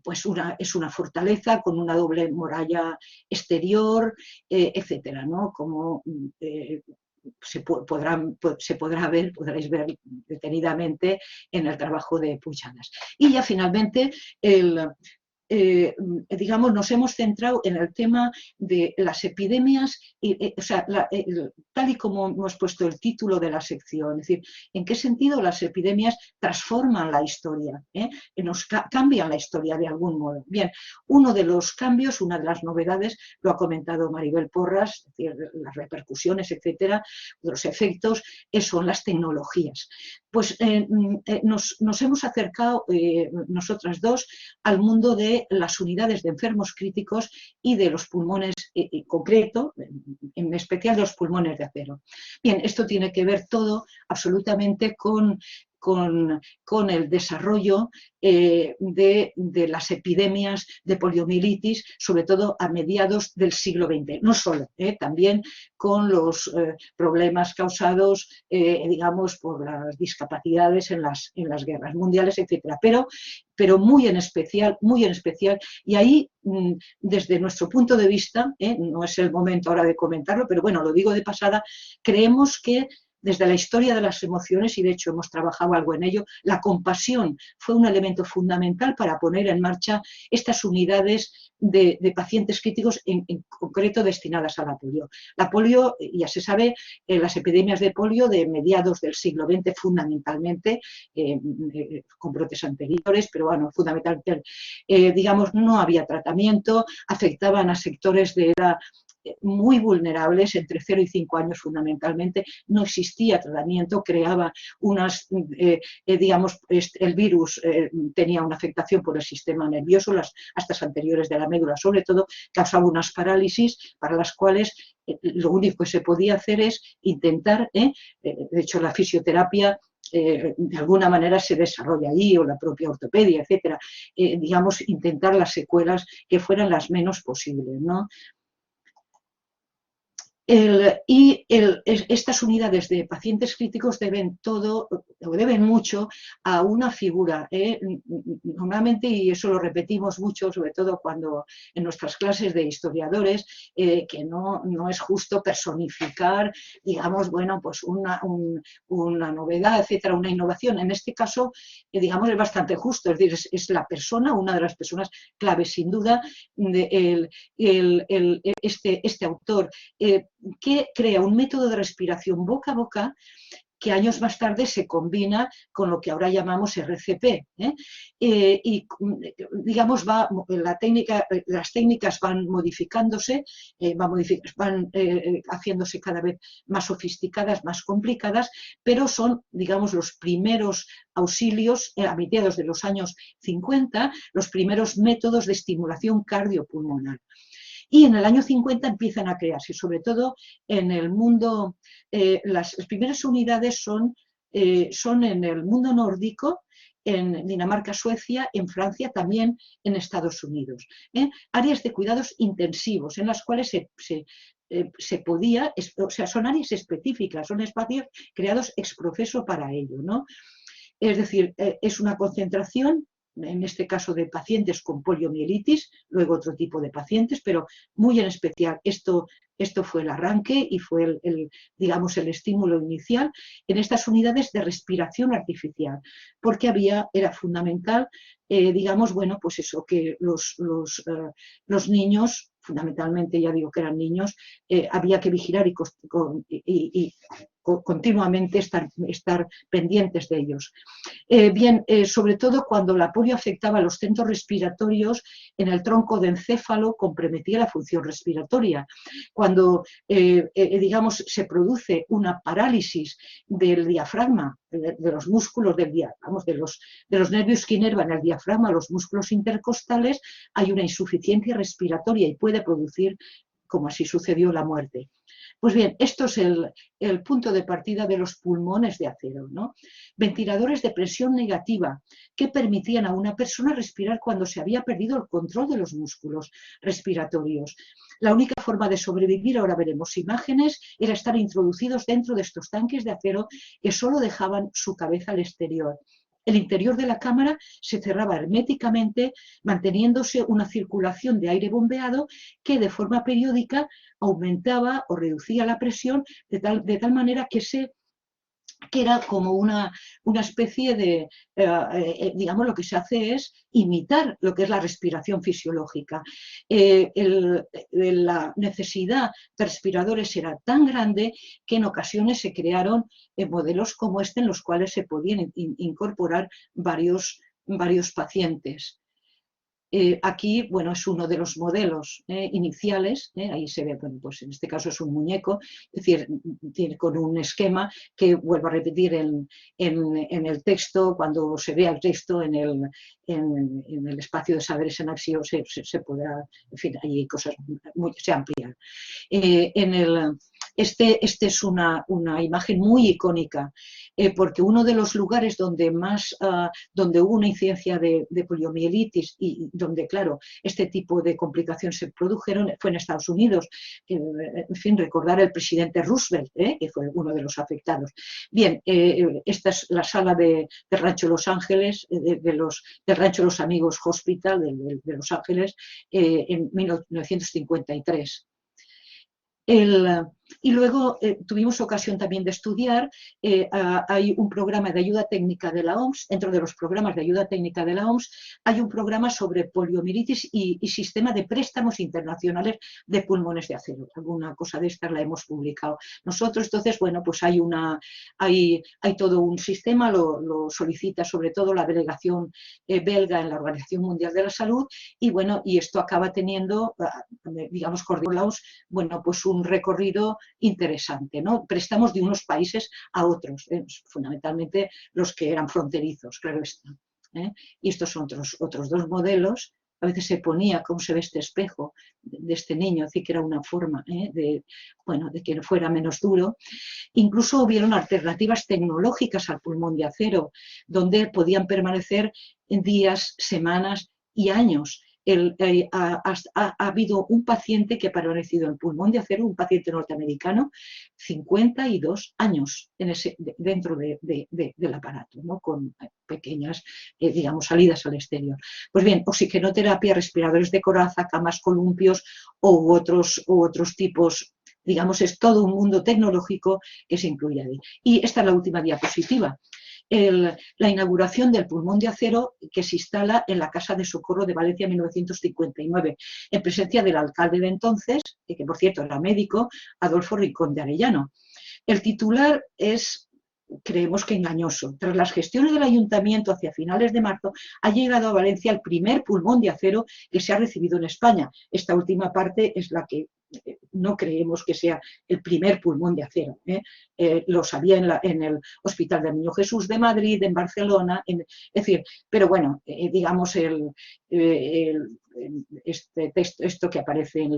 Pues es una fortaleza con una doble muralla exterior, etcétera, ¿no? Como podréis ver detenidamente en el trabajo de Pujadas. Y ya finalmente digamos, nos hemos centrado en el tema de las epidemias, o sea, tal y como hemos puesto el título de la sección, es decir, en qué sentido las epidemias transforman la historia, cambian la historia de algún modo. Bien, uno de los cambios, una de las novedades, lo ha comentado Maribel Porras, es decir, las repercusiones, etcétera, los efectos, son las tecnologías. Pues nos hemos acercado, nosotras dos, al mundo de las unidades de enfermos críticos y de los pulmones en concreto, en especial de los pulmones de acero. Bien, esto tiene que ver todo absolutamente con el desarrollo de las epidemias de poliomielitis, sobre todo a mediados del siglo XX. No solo, también con los problemas causados, digamos, por las discapacidades en las guerras mundiales, etcétera. Pero muy en especial, y ahí, desde nuestro punto de vista, no es el momento ahora de comentarlo, pero bueno, lo digo de pasada, creemos que desde la historia de las emociones, y de hecho hemos trabajado algo en ello, la compasión fue un elemento fundamental para poner en marcha estas unidades de pacientes críticos, en concreto destinadas a la polio. La polio, ya se sabe, las epidemias de polio de mediados del siglo XX fundamentalmente, con brotes anteriores, pero bueno, fundamentalmente, digamos, no había tratamiento, afectaban a sectores de edad muy vulnerables, entre 0 y 5 años fundamentalmente, no existía tratamiento, creaba unas, digamos, el virus tenía una afectación por el sistema nervioso, las astas anteriores de la médula sobre todo, causaba unas parálisis para las cuales lo único que se podía hacer es intentar, de hecho la fisioterapia de alguna manera se desarrolla ahí, o la propia ortopedia, etcétera, digamos, intentar las secuelas que fueran las menos posibles, ¿no? Estas unidades de pacientes críticos deben mucho a una figura. Normalmente, y eso lo repetimos mucho, sobre todo cuando en nuestras clases de historiadores, que no es justo personificar, digamos, bueno, pues una novedad, etcétera, una innovación. En este caso, digamos, es bastante justo, es decir, es la persona, una de las personas claves, sin duda, este autor, que crea un método de respiración boca a boca que años más tarde se combina con lo que ahora llamamos RCP. Y, digamos, las técnicas van modificándose, van haciéndose cada vez más sofisticadas, más complicadas, pero son, digamos, los primeros auxilios, a mediados de los años 50, los primeros métodos de estimulación cardiopulmonar. Y en el año 50 empiezan a crearse, sobre todo en el mundo, las primeras unidades son en el mundo nórdico, en Dinamarca, Suecia, en Francia, también en Estados Unidos. Áreas de cuidados intensivos en las cuales se podía, o sea, son áreas específicas, son espacios creados ex profeso para ello, ¿no? Es decir, es una concentración en este caso de pacientes con poliomielitis, luego otro tipo de pacientes, pero muy en especial esto fue el arranque y fue digamos, el estímulo inicial en estas unidades de respiración artificial, porque era fundamental, digamos, bueno, pues eso, que los niños, fundamentalmente ya digo que eran niños, había que vigilar y continuamente estar pendientes de ellos. Sobre todo cuando la polio afectaba los centros respiratorios, en el tronco de encéfalo comprometía la función respiratoria. Cuando, digamos, se produce una parálisis del diafragma, de los músculos de los nervios que inervan el diafragma, los músculos intercostales, hay una insuficiencia respiratoria y puede producir, como así sucedió, la muerte. Pues bien, esto es el punto de partida de los pulmones de acero, ¿no? Ventiladores de presión negativa que permitían a una persona respirar cuando se había perdido el control de los músculos respiratorios. La única forma de sobrevivir, ahora veremos imágenes, era estar introducidos dentro de estos tanques de acero que solo dejaban su cabeza al exterior. El interior de la cámara se cerraba herméticamente, manteniéndose una circulación de aire bombeado que de forma periódica aumentaba o reducía la presión de tal manera que era como una especie de, digamos, lo que se hace es imitar lo que es la respiración fisiológica. La necesidad de respiradores era tan grande que en ocasiones se crearon modelos como este en los cuales se podían incorporar varios pacientes. Aquí, bueno, es uno de los modelos iniciales, ahí se ve, bueno, pues en este caso es un muñeco, es decir, tiene con un esquema que vuelvo a repetir en el texto, cuando se vea el texto en el espacio de saberes en acción se podrá, en fin, hay cosas, se amplían. Este es una imagen muy icónica, porque uno de los lugares donde hubo una incidencia de poliomielitis y donde, claro, este tipo de complicaciones se produjeron fue en Estados Unidos. En fin, recordar al presidente Roosevelt, que fue uno de los afectados. Bien, esta es la sala del Rancho Los Ángeles, del Rancho Los Amigos Hospital de Los Ángeles, en 1953. Y luego tuvimos ocasión también de estudiar, hay un programa de ayuda técnica de la OMS, dentro de los programas de ayuda técnica de la OMS hay un programa sobre poliomielitis y sistema de préstamos internacionales de pulmones de acero. Alguna cosa de estas la hemos publicado nosotros. Entonces, bueno, pues hay todo un sistema, lo solicita sobre todo la delegación belga en la Organización Mundial de la Salud y bueno, y esto acaba teniendo, digamos, coordinados, bueno, pues un recorrido interesante, ¿no? Préstamos de unos países a otros, fundamentalmente los que eran fronterizos, claro está. Y estos son otros dos modelos. A veces se ponía, cómo se ve este espejo de este niño, así que era una forma de que fuera menos duro. Incluso hubieron alternativas tecnológicas al pulmón de acero, donde podían permanecer en días, semanas y años. Ha habido un paciente que ha permanecido en pulmón de acero, un paciente norteamericano, 52 años dentro del aparato, ¿no? Con pequeñas, digamos, salidas al exterior. Pues bien, oxigenoterapia, respiradores de coraza, camas columpios u otros tipos, digamos, es todo un mundo tecnológico que se incluye ahí. Y esta es la última diapositiva. La inauguración del pulmón de acero que se instala en la Casa de Socorro de Valencia en 1959, en presencia del alcalde de entonces, que por cierto era médico, Adolfo Rincón de Arellano. El titular es, creemos que engañoso. Tras las gestiones del ayuntamiento hacia finales de marzo, ha llegado a Valencia el primer pulmón de acero que se ha recibido en España. Esta última parte es la que no creemos que sea el primer pulmón de acero. Los había en el Hospital del Niño Jesús de Madrid, en Barcelona, es decir, pero bueno, digamos, este texto, esto que aparece en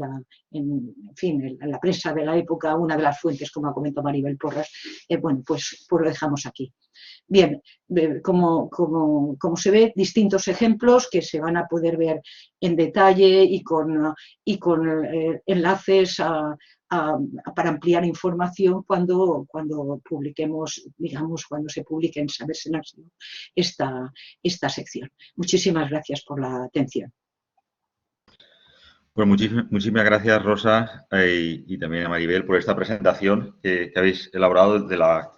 la prensa de la época, una de las fuentes, como ha comentado Maribel Porras, bueno, pues lo dejamos aquí. Bien, como se ve, distintos ejemplos que se van a poder ver en detalle y con enlaces para ampliar información cuando publiquemos, digamos, cuando se publique en Saberes en Acción esta sección. Muchísimas gracias por la atención. Pues muchísimas gracias, Rosa, y también a Maribel por esta presentación que habéis elaborado,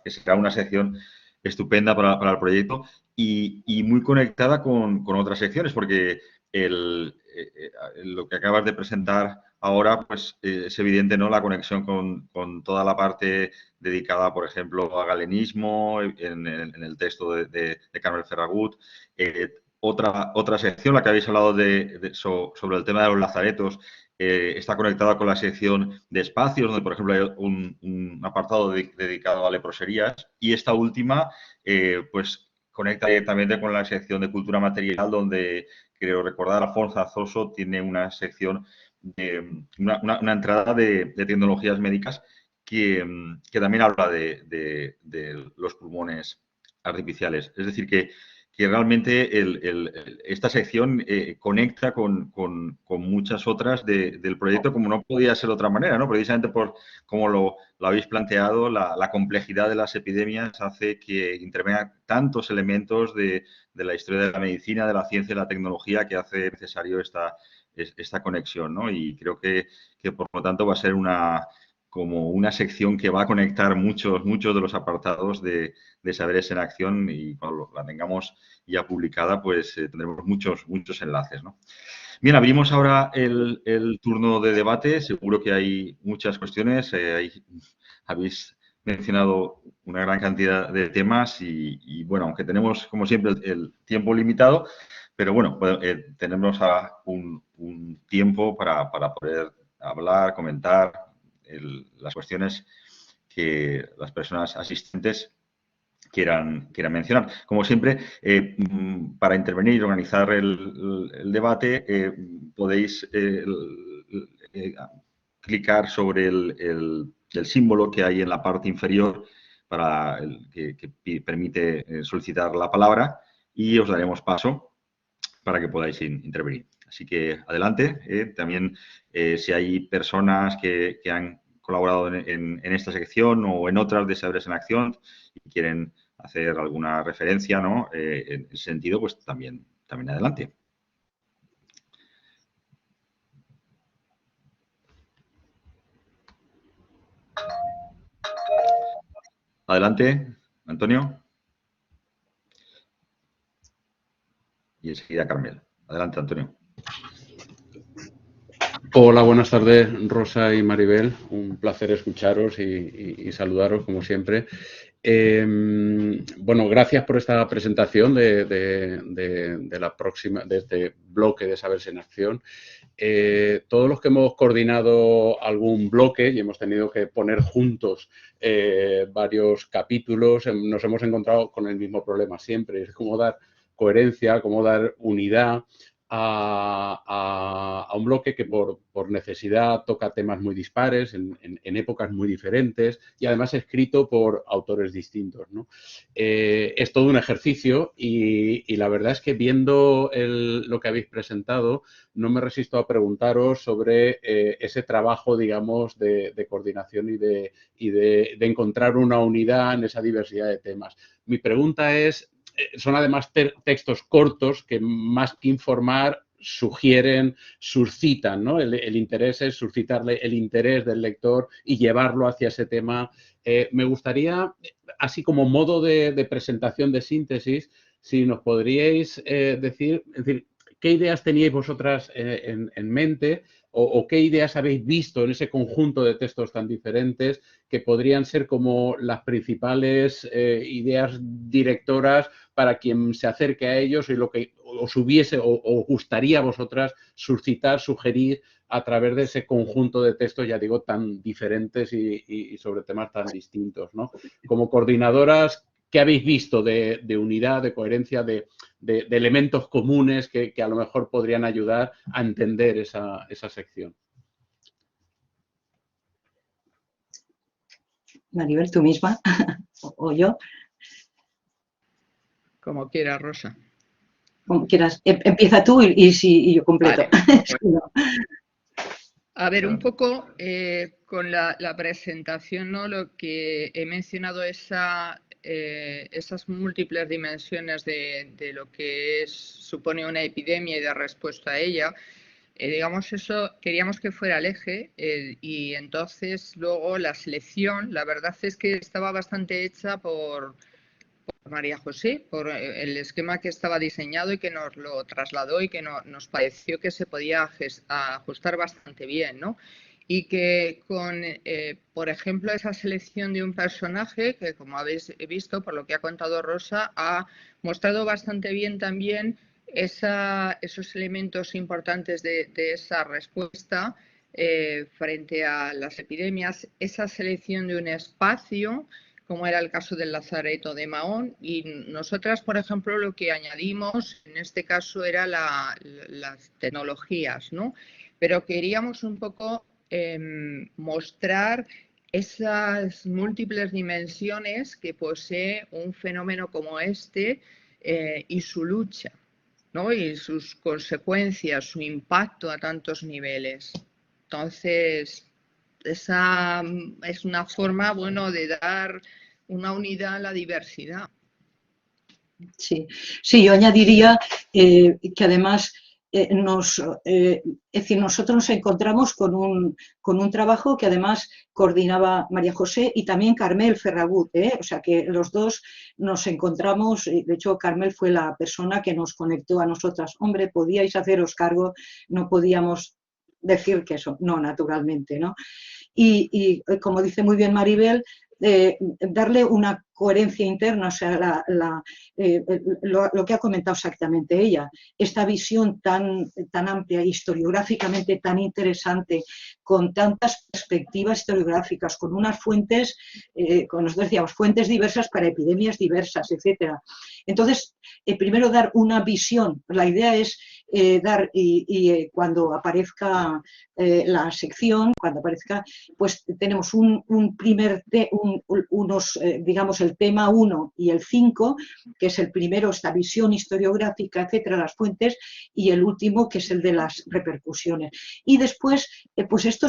que será una sección estupenda para el proyecto y muy conectada con otras secciones, porque lo que acabas de presentar ahora pues es evidente, ¿no?, la conexión con toda la parte dedicada, por ejemplo, a galenismo en el texto de Carmel Ferragut. Otra sección, la que habéis hablado sobre el tema de los lazaretos, está conectada con la sección de espacios, donde, por ejemplo, hay un apartado dedicado a leproserías. Y esta última, pues, conecta directamente con la sección de cultura material, donde, creo recordar, Alfonso Azoso tiene una sección, una entrada de tecnologías médicas que también habla de los pulmones artificiales. Es decir, que realmente esta sección conecta con muchas otras del proyecto, como no podía ser de otra manera, ¿no? Precisamente por como lo habéis planteado, la complejidad de las epidemias hace que intervengan tantos elementos de la historia de la medicina, de la ciencia y la tecnología, que hace necesario esta conexión, ¿no? Y creo que por lo tanto va a ser como una sección que va a conectar muchos de los apartados de Saberes en Acción, y cuando la tengamos ya publicada, pues tendremos muchos enlaces, ¿no? Bien, abrimos ahora el turno de debate. Seguro que hay muchas cuestiones. Habéis mencionado una gran cantidad de temas y bueno, aunque tenemos, como siempre, el tiempo limitado, pero bueno, tenemos un tiempo para poder hablar, comentar las cuestiones que las personas asistentes quieran mencionar. Como siempre, para intervenir y organizar el debate, podéis clicar sobre el símbolo que hay en la parte inferior que permite solicitar la palabra, y os daremos paso para que podáis intervenir. Así que adelante. También, si hay personas que han colaborado en esta sección o en otras de Saberes en Acción y quieren hacer alguna referencia, ¿no?, en ese sentido, pues también adelante. Adelante, Antonio. Y enseguida Carmel. Adelante, Antonio. Hola, buenas tardes, Rosa y Maribel. Un placer escucharos y saludaros, como siempre. Bueno, gracias por esta presentación de este bloque de Saberes en Acción. Todos los que hemos coordinado algún bloque y hemos tenido que poner juntos varios capítulos, nos hemos encontrado con el mismo problema siempre. Es cómo dar coherencia, cómo dar unidad a un bloque que por necesidad toca temas muy dispares, en épocas muy diferentes y además escrito por autores distintos, ¿no? Es todo un ejercicio y la verdad es que viendo lo que habéis presentado, no me resisto a preguntaros sobre ese trabajo, digamos, de coordinación y de encontrar una unidad en esa diversidad de temas. Mi pregunta es, son además textos cortos que más que informar sugieren, suscitan, ¿no? El interés es suscitarle el interés del lector y llevarlo hacia ese tema. Me gustaría, así como modo de presentación de síntesis, si nos podríais decir, ¿qué ideas teníais vosotras en mente o qué ideas habéis visto en ese conjunto de textos tan diferentes que podrían ser como las principales ideas directoras para quien se acerque a ellos y lo que os hubiese o gustaría a vosotras suscitar, sugerir a través de ese conjunto de textos, ya digo, tan diferentes y sobre temas tan distintos, ¿no? Como coordinadoras, ¿qué habéis visto de unidad, de coherencia, de elementos comunes que a lo mejor podrían ayudar a entender esa sección? Maribel, tú misma o yo. Como quiera, Rosa. Como quieras. Empieza tú y yo completo. Vale. Sí, no. A ver, un poco con la presentación, ¿no? Lo que he mencionado esas múltiples dimensiones de lo que supone una epidemia y de respuesta a ella. Digamos, eso queríamos que fuera el eje y entonces luego la selección, la verdad es que estaba bastante hecha por María José, por el esquema que estaba diseñado y que nos lo trasladó y que nos pareció que se podía ajustar bastante bien, ¿no? Y que con, por ejemplo, esa selección de un personaje que, como habéis visto, por lo que ha contado Rosa, ha mostrado bastante bien también esos elementos importantes de esa respuesta frente a las epidemias, esa selección de un espacio, como era el caso del Lazareto de Mahón, y nosotras, por ejemplo, lo que añadimos en este caso era las tecnologías, ¿no? Pero queríamos un poco mostrar esas múltiples dimensiones que posee un fenómeno como este y su lucha, ¿no? Y sus consecuencias, su impacto a tantos niveles. Entonces, esa es una forma, bueno, de dar una unidad a la diversidad. Sí, yo añadiría que además es decir, nosotros nos encontramos con un trabajo que además coordinaba María José y también Carmel Ferragut, o sea que los dos nos encontramos, de hecho Carmel fue la persona que nos conectó a nosotras. Hombre, podíais haceros cargo, no podíamos decir que eso, no, naturalmente, ¿no? Y como dice muy bien Maribel, darle una coherencia interna, o sea, lo que ha comentado exactamente ella, esta visión tan amplia, historiográficamente tan interesante, con tantas perspectivas historiográficas, con unas fuentes, como nos decíamos, fuentes diversas para epidemias diversas, etcétera. Entonces, primero dar una visión, la idea es dar, cuando aparezca la sección, cuando aparezca, pues tenemos un primer, digamos, el tema 1 y el 5, que es el primero, esta visión historiográfica, etcétera, las fuentes, y el último, que es el de las repercusiones. Y después, pues esta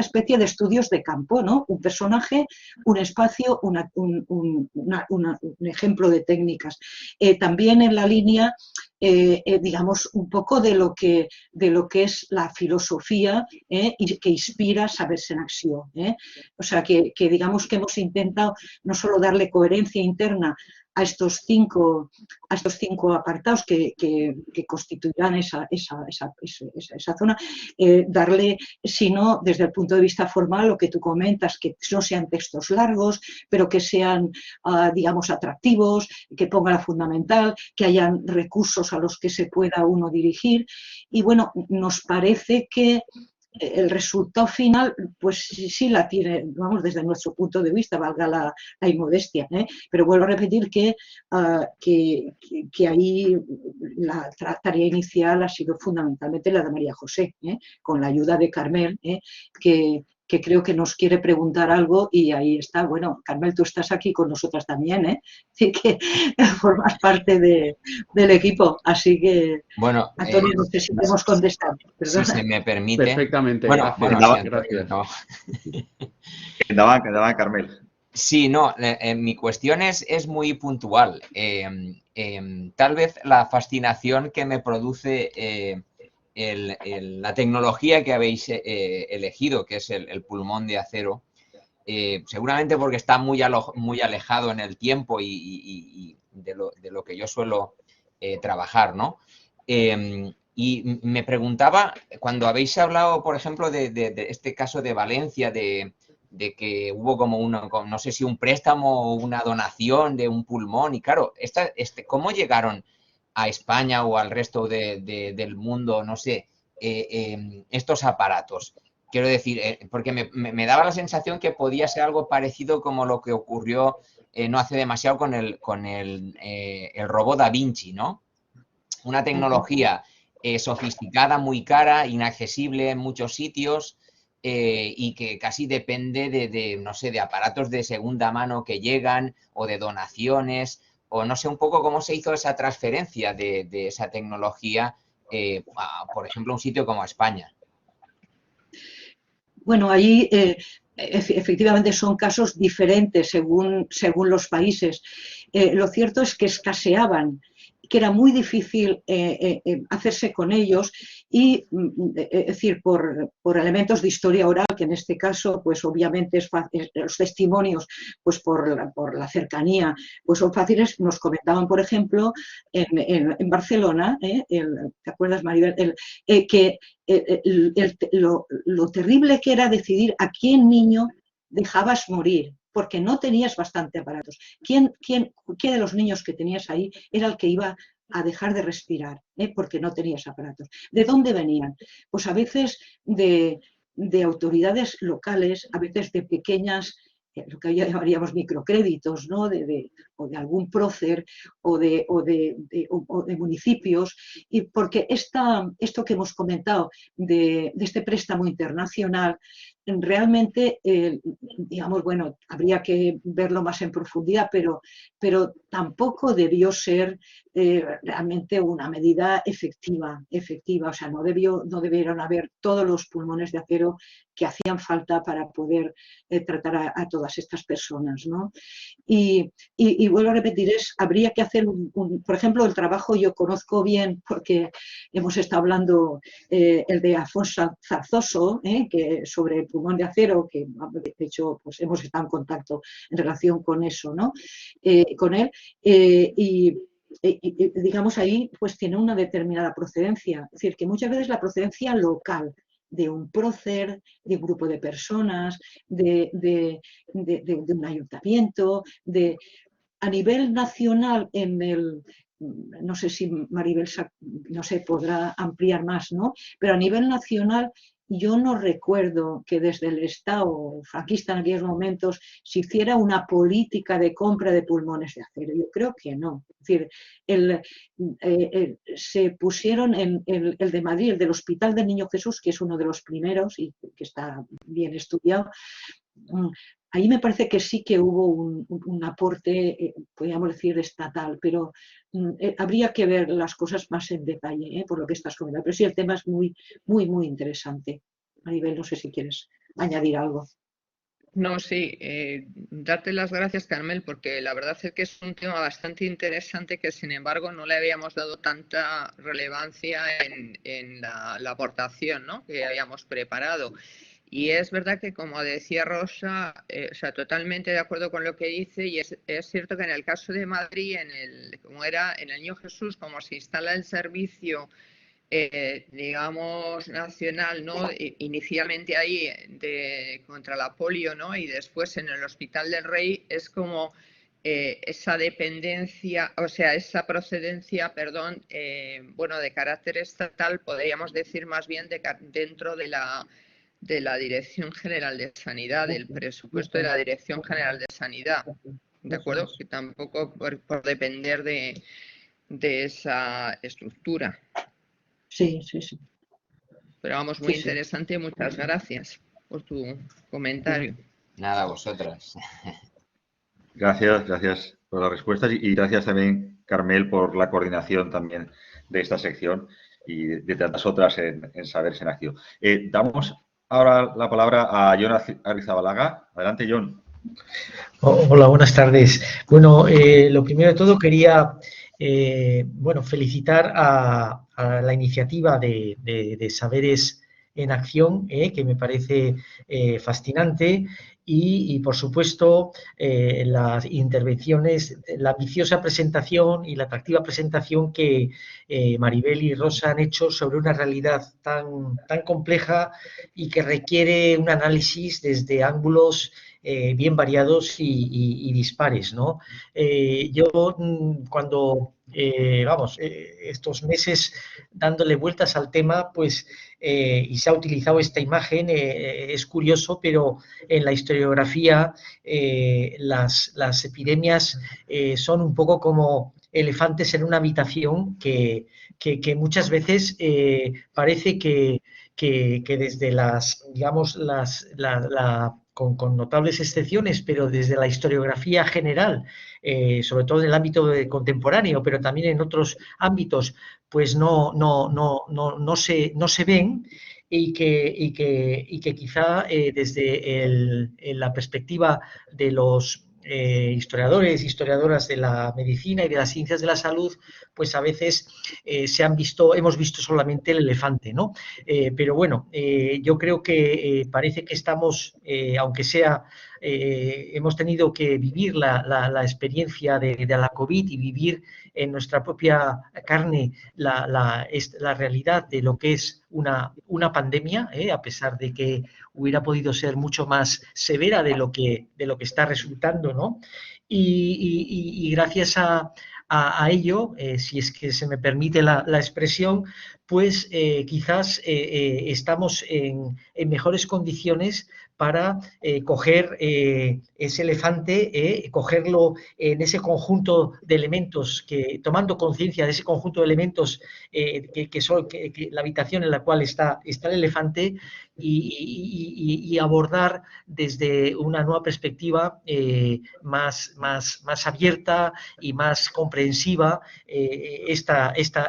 especie de estudios de campo, ¿no? Un personaje, un espacio, un ejemplo de técnicas. También en la línea, digamos, un poco de lo que es la filosofía y que inspira saberse en acción. O sea, que digamos que hemos intentado no solo darle coherencia interna a estos cinco apartados que constituirán esa zona, darle, sino desde el punto de vista formal, lo que tú comentas, que no sean textos largos, pero que sean, digamos, atractivos, que ponga la fundamental, que hayan recursos a los que se pueda uno dirigir. Y bueno, nos parece que el resultado final, pues sí la tiene, vamos, desde nuestro punto de vista, valga la inmodestia, pero vuelvo a repetir que ahí la tarea inicial ha sido fundamentalmente la de María José, con la ayuda de Carmel, que creo que nos quiere preguntar algo y ahí está. Bueno, Carmel, tú estás aquí con nosotras también, así que formas parte del equipo, así que, bueno, Antonio, no sé si podemos contestar. Si se me permite. Perfectamente, bueno, gracias. No. Quedaba Carmel. Sí, no, mi cuestión es muy puntual. Tal vez la fascinación que me produce la tecnología que habéis elegido, que es el pulmón de acero, seguramente porque está muy alejado en el tiempo y de lo que yo suelo trabajar, ¿no? Y me preguntaba, cuando habéis hablado, por ejemplo, de este caso de Valencia, de que hubo como no sé si un préstamo o una donación de un pulmón, y claro, ¿cómo llegaron a España o al resto del mundo, no sé, estos aparatos? quiero decir, porque me daba la sensación que podía ser algo parecido como lo que ocurrió no hace demasiado con el robot Da Vinci, ¿no? Una tecnología sofisticada, muy cara, inaccesible en muchos sitios y que casi depende no sé, de aparatos de segunda mano que llegan o de donaciones o no sé un poco cómo se hizo esa transferencia de esa tecnología, por ejemplo, a un sitio como España. Bueno, ahí efectivamente son casos diferentes según los países. Lo cierto es que escaseaban, que era muy difícil hacerse con ellos y, es decir, por elementos de historia oral, que en este caso, pues obviamente los testimonios, pues por la cercanía, pues son fáciles. Nos comentaban, por ejemplo, en Barcelona, ¿te acuerdas, Maribel? Que lo terrible que era decidir a quién niño dejabas morir, porque no tenías bastante aparatos. ¿Quién de los niños que tenías ahí era el que iba a dejar de respirar, porque no tenías aparatos? ¿De dónde venían? Pues a veces de autoridades locales, a veces de pequeñas, lo que llamaríamos microcréditos, ¿no? O de algún prócer o de municipios, y porque esto que hemos comentado de este préstamo internacional, realmente, digamos, bueno, habría que verlo más en profundidad, pero tampoco debió ser realmente una medida efectiva. O sea, no debieron haber todos los pulmones de acero que hacían falta para poder tratar a todas estas personas, ¿no? Y vuelvo a repetir, habría que hacer, por ejemplo, el trabajo yo conozco bien, porque hemos estado hablando el de Afonso Zarzoso, que sobre el pulmón de acero, que de hecho pues hemos estado en contacto en relación con eso, ¿no? Con él, y digamos ahí pues tiene una determinada procedencia, es decir, que muchas veces la procedencia local de un prócer, de un grupo de personas, de un ayuntamiento, a nivel nacional no sé si Maribel no sé, podrá ampliar más, ¿no? Pero a nivel nacional yo no recuerdo que desde el Estado franquista en aquellos momentos se hiciera una política de compra de pulmones de acero. Yo creo que no. Es decir, se pusieron el de Madrid, el del Hospital del Niño Jesús, que es uno de los primeros y que está bien estudiado. Ahí me parece que sí que hubo un aporte, podríamos decir, estatal, pero habría que ver las cosas más en detalle, por lo que estás comentando. Pero sí, el tema es muy, muy, muy interesante. Maribel, no sé si quieres añadir algo. No, sí, darte las gracias, Carmel, porque la verdad es que es un tema bastante interesante que, sin embargo, no le habíamos dado tanta relevancia en la aportación, ¿no?, que habíamos preparado. Y es verdad que, como decía Rosa, o sea, totalmente de acuerdo con lo que dice, y es cierto que en el caso de Madrid, como era en el Niño Jesús, como se instala el servicio, digamos, nacional, ¿no?, inicialmente ahí contra la polio, ¿no?, y después en el Hospital del Rey, es como esa dependencia, o sea, esa procedencia, perdón, bueno, de carácter estatal, podríamos decir más bien dentro de la Dirección General de Sanidad, del presupuesto de la Dirección General de Sanidad, ¿de acuerdo? Que tampoco por depender de esa estructura. Sí, sí, sí. Pero vamos, muy Sí, sí. interesante. Muchas gracias por tu comentario. Nada, vosotras. Gracias por las respuestas y gracias también, Carmel, por la coordinación también de esta sección y de tantas otras en Saberes en Acción. Damos ahora la palabra a Jon Arrizabalaga. Adelante, Jon. Hola, buenas tardes. Bueno, lo primero de todo quería bueno, felicitar a la iniciativa de Saberes en Acción, que me parece fascinante, y por supuesto las intervenciones, la ambiciosa presentación y la atractiva presentación que Maribel y Rosa han hecho sobre una realidad tan compleja y que requiere un análisis desde ángulos bien variados y dispares, ¿no? Yo cuando estos meses dándole vueltas al tema, pues, y se ha utilizado esta imagen, es curioso, pero en la historiografía las epidemias son un poco como elefantes en una habitación que muchas veces parece que desde digamos, con notables excepciones, pero desde la historiografía general, sobre todo en el ámbito contemporáneo, pero también en otros ámbitos, pues no se ven, y que quizá desde la perspectiva de los historiadores, historiadoras de la medicina y de las ciencias de la salud, pues a veces hemos visto solamente el elefante, ¿no? Pero bueno, yo creo que parece que estamos, aunque sea, hemos tenido que vivir la experiencia de la COVID y vivir en nuestra propia carne la realidad de lo que es una pandemia, a pesar de que hubiera podido ser mucho más severa de lo que está resultando, ¿no? Y gracias a ello, si es que se me permite la expresión, pues quizás estamos en mejores condiciones para coger ese elefante, cogerlo en ese conjunto de elementos, tomando conciencia de ese conjunto de elementos que son la habitación en la cual está el elefante, y abordar desde una nueva perspectiva más abierta y más comprensiva estas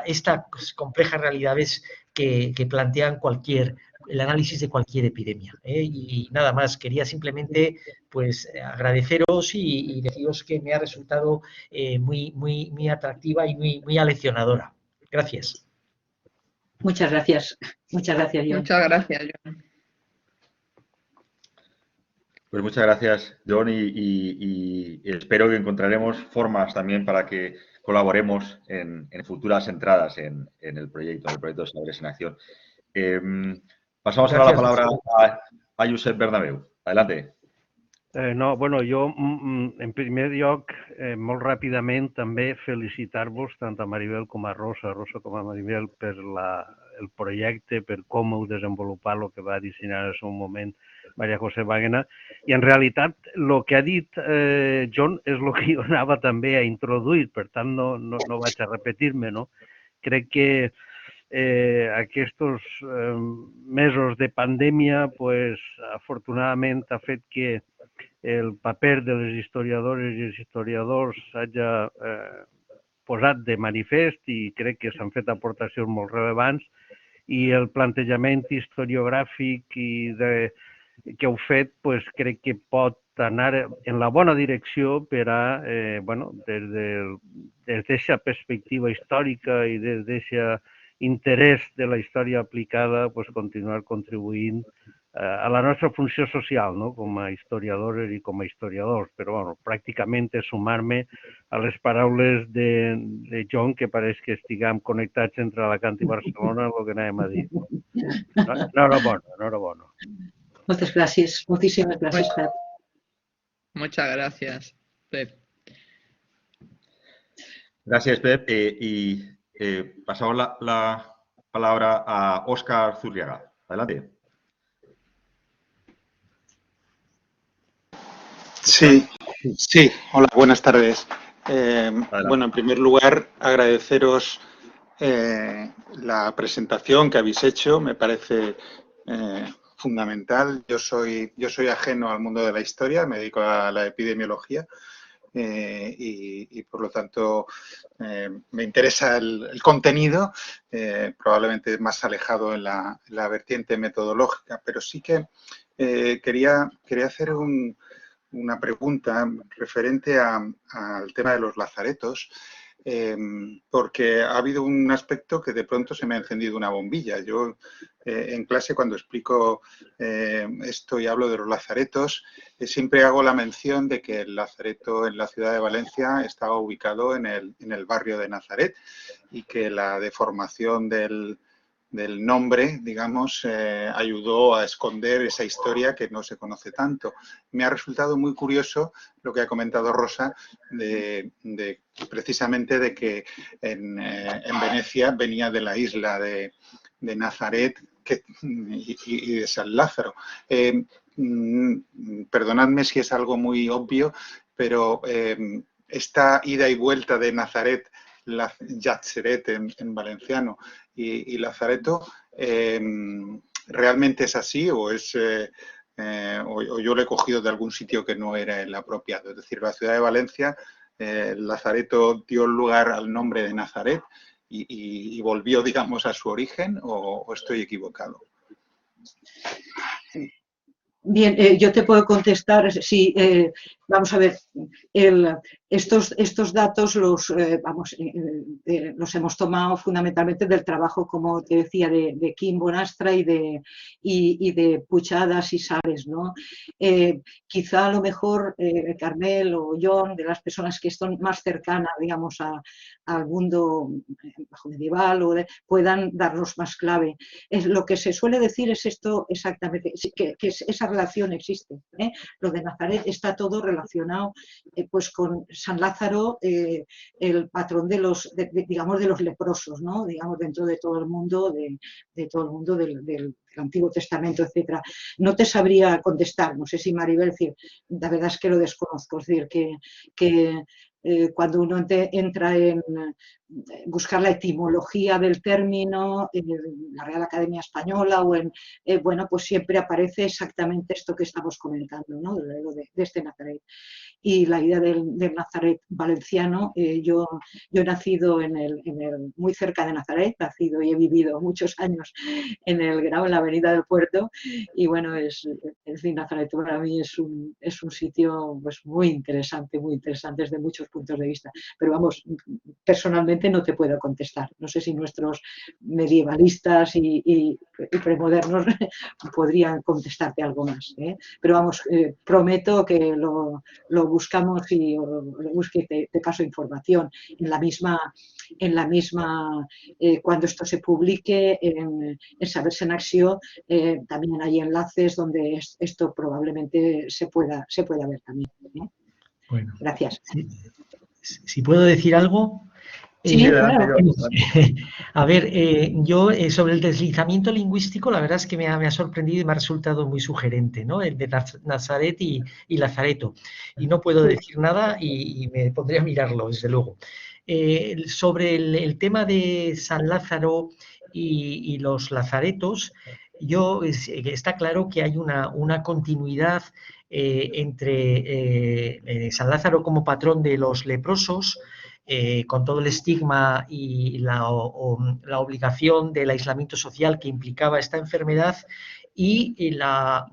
complejas realidades que plantean el análisis de cualquier epidemia. Y nada más, quería simplemente pues agradeceros y deciros que me ha resultado muy atractiva y muy aleccionadora. Gracias. Muchas gracias, John. Muchas gracias, John. Pues muchas gracias, John, y espero que encontraremos formas también para que colaboremos en futuras entradas en el proyecto de Saberes en Acción. Pasamos ahora la palabra a Josep Bernabéu. Adelante. No, bueno, jo, en primer lloc, molt ràpidament, també felicitar-vos, tant a Maribel com a Rosa com a Maribel, per el projecte, per com heu desenvolupat el que va dissenyar en el seu moment Maria José Wagner. I en realitat, el que ha dit John és el que jo anava també a introduir, per tant, no vaig a repetir-me, no? Crec que aquests mesos de pandèmia, pues, afortunadament, ha fet que el paper de les historiadores i els historiadors s'hagi posat de manifest, i crec que s'han fet aportacions molt rellevants, i el plantejament historiogràfic que heu fet, pues, crec que pot anar en la bona direcció per a, des d'aquesta perspectiva històrica i des d'aquest interès de la història aplicada, pues, continuar contribuint a la nostra funció social, no? Com a historiadores i com a historiadors. Però bueno, pràcticament és sumar-me a les paraules de John, que pareix que estiguem connectats entre Alacant i Barcelona, el que anàvem a dir. Enhorabuena. Muchas gracias, muchísimas gracias, Pep. Muchas gracias, Pep. Gracias, Pep. Pasamos la palabra a Óscar Zurriaga. Adelante. Sí, hola, buenas tardes. Bueno, en primer lugar, agradeceros la presentación que habéis hecho, me parece fundamental. Yo soy ajeno al mundo de la historia, me dedico a la epidemiología y por lo tanto me interesa el contenido, probablemente más alejado en la vertiente metodológica, pero sí que quería hacer una pregunta referente al tema de los lazaretos, porque ha habido un aspecto que de pronto se me ha encendido una bombilla. Yo en clase, cuando explico esto y hablo de los lazaretos, siempre hago la mención de que el lazareto en la ciudad de Valencia estaba ubicado en el barrio de Nazaret, y que la deformación del del nombre, digamos, ayudó a esconder esa historia que no se conoce tanto. Me ha resultado muy curioso lo que ha comentado Rosa, precisamente de que en Venecia venía de la isla de Nazaret y de San Lázaro. Perdonadme si es algo muy obvio, pero esta ida y vuelta de Nazaret, Yatzeret en valenciano, y Lazareto, ¿realmente es así o es o yo lo he cogido de algún sitio que no era el apropiado? Es decir, la ciudad de Valencia, Lazareto dio lugar al nombre de Nazaret y volvió, digamos, a su origen, o estoy equivocado. Bien, yo te puedo contestar, sí, vamos a ver, estos datos los hemos tomado fundamentalmente del trabajo, como te decía, de Kim Bonastra y de Puchadas y Sales, ¿no? Quizá a lo mejor Carmel o John, de las personas que están más cercanas, digamos, al mundo medieval, puedan darnos más clave. Lo que se suele decir es esto exactamente, que esa relación existe. Lo de Nazaret está todo relacionado pues con San Lázaro, el patrón de los leprosos, ¿no? Digamos, dentro de todo el mundo, del Antiguo Testamento, etcétera. No te sabría contestar, no sé si Maribel, la verdad es que lo desconozco, es decir, que cuando uno entra en buscar la etimología del término en la Real Academia Española o bueno, pues siempre aparece exactamente esto que estamos comentando, ¿no? De este Nazaret. Y la idea del Nazaret valenciano, yo he nacido muy cerca de Nazaret, nacido y he vivido muchos años en el Grau, en la Avenida del Puerto, y bueno, Nazaret para mí es un sitio pues muy interesante desde muchos puntos de vista. Pero vamos, personalmente no te puedo contestar. No sé si nuestros medievalistas y premodernos podrían contestarte algo más, ¿eh? Pero vamos, prometo que lo buscamos y lo busque y te paso información. En la misma cuando esto se publique en Saberse en Acción, también hay enlaces donde esto probablemente se pueda ver también, ¿eh? Bueno, gracias. Si puedo decir algo. Sí, claro. A ver, yo sobre el deslizamiento lingüístico, la verdad es que me ha sorprendido y me ha resultado muy sugerente, ¿no? El de Nazaret y Lazareto. Y no puedo decir nada y me pondré a mirarlo, desde luego. Sobre el tema de San Lázaro y los lazaretos, está claro que hay una continuidad entre San Lázaro como patrón de los leprosos, con todo el estigma y la obligación del aislamiento social que implicaba esta enfermedad, y la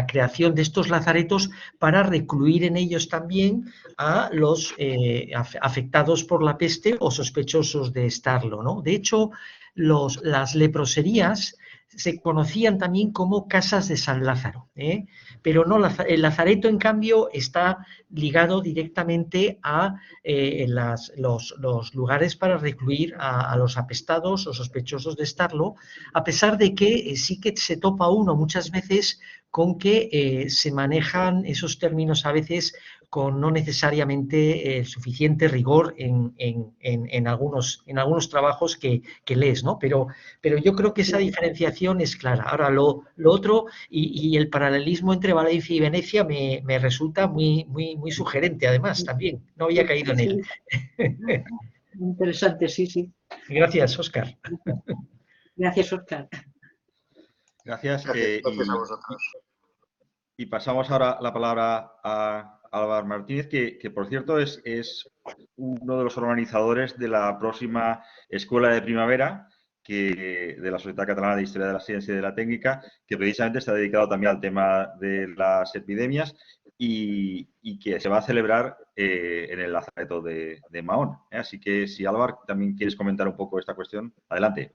creación de estos lazaretos para recluir en ellos también a los afectados por la peste o sospechosos de estarlo, ¿no? De hecho, las leproserías se conocían también como casas de San Lázaro, pero no, el lazareto, en cambio, está ligado directamente a los lugares para recluir a los apestados o sospechosos de estarlo, a pesar de que sí que se topa uno muchas veces con que se manejan esos términos a veces con no necesariamente suficiente rigor en algunos trabajos que lees, ¿no? Pero yo creo que esa diferenciación es clara. Ahora, lo otro y el paralelismo entre Valencia y Venecia me resulta muy sugerente, además, también. No había caído en él. Interesante, sí. Gracias, Óscar. Gracias, Óscar. Gracias. Gracias a vosotros. Y pasamos ahora la palabra a Álvaro Martínez, que por cierto es uno de los organizadores de la próxima Escuela de Primavera de la Sociedad Catalana de Historia de la Ciencia y de la Técnica, que precisamente está dedicado también al tema de las epidemias y que se va a celebrar en el Lazareto de Mahón. Así que si, Álvaro, también quieres comentar un poco esta cuestión, adelante.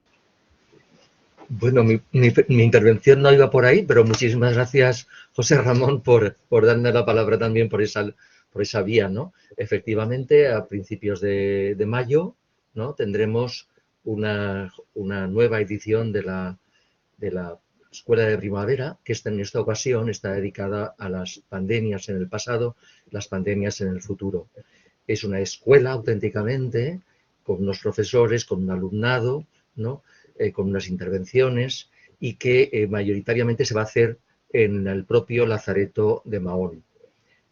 Bueno, mi intervención no iba por ahí, pero muchísimas gracias, José Ramón, por darme la palabra también por esa vía, ¿no? Efectivamente, a principios de mayo, ¿no? Tendremos una nueva edición de la Escuela de Primavera, que en esta ocasión está dedicada a las pandemias en el pasado, las pandemias en el futuro. Es una escuela auténticamente, con unos profesores, con un alumnado, ¿no? Con unas intervenciones, y que mayoritariamente se va a hacer en el propio Lazareto de Mahón.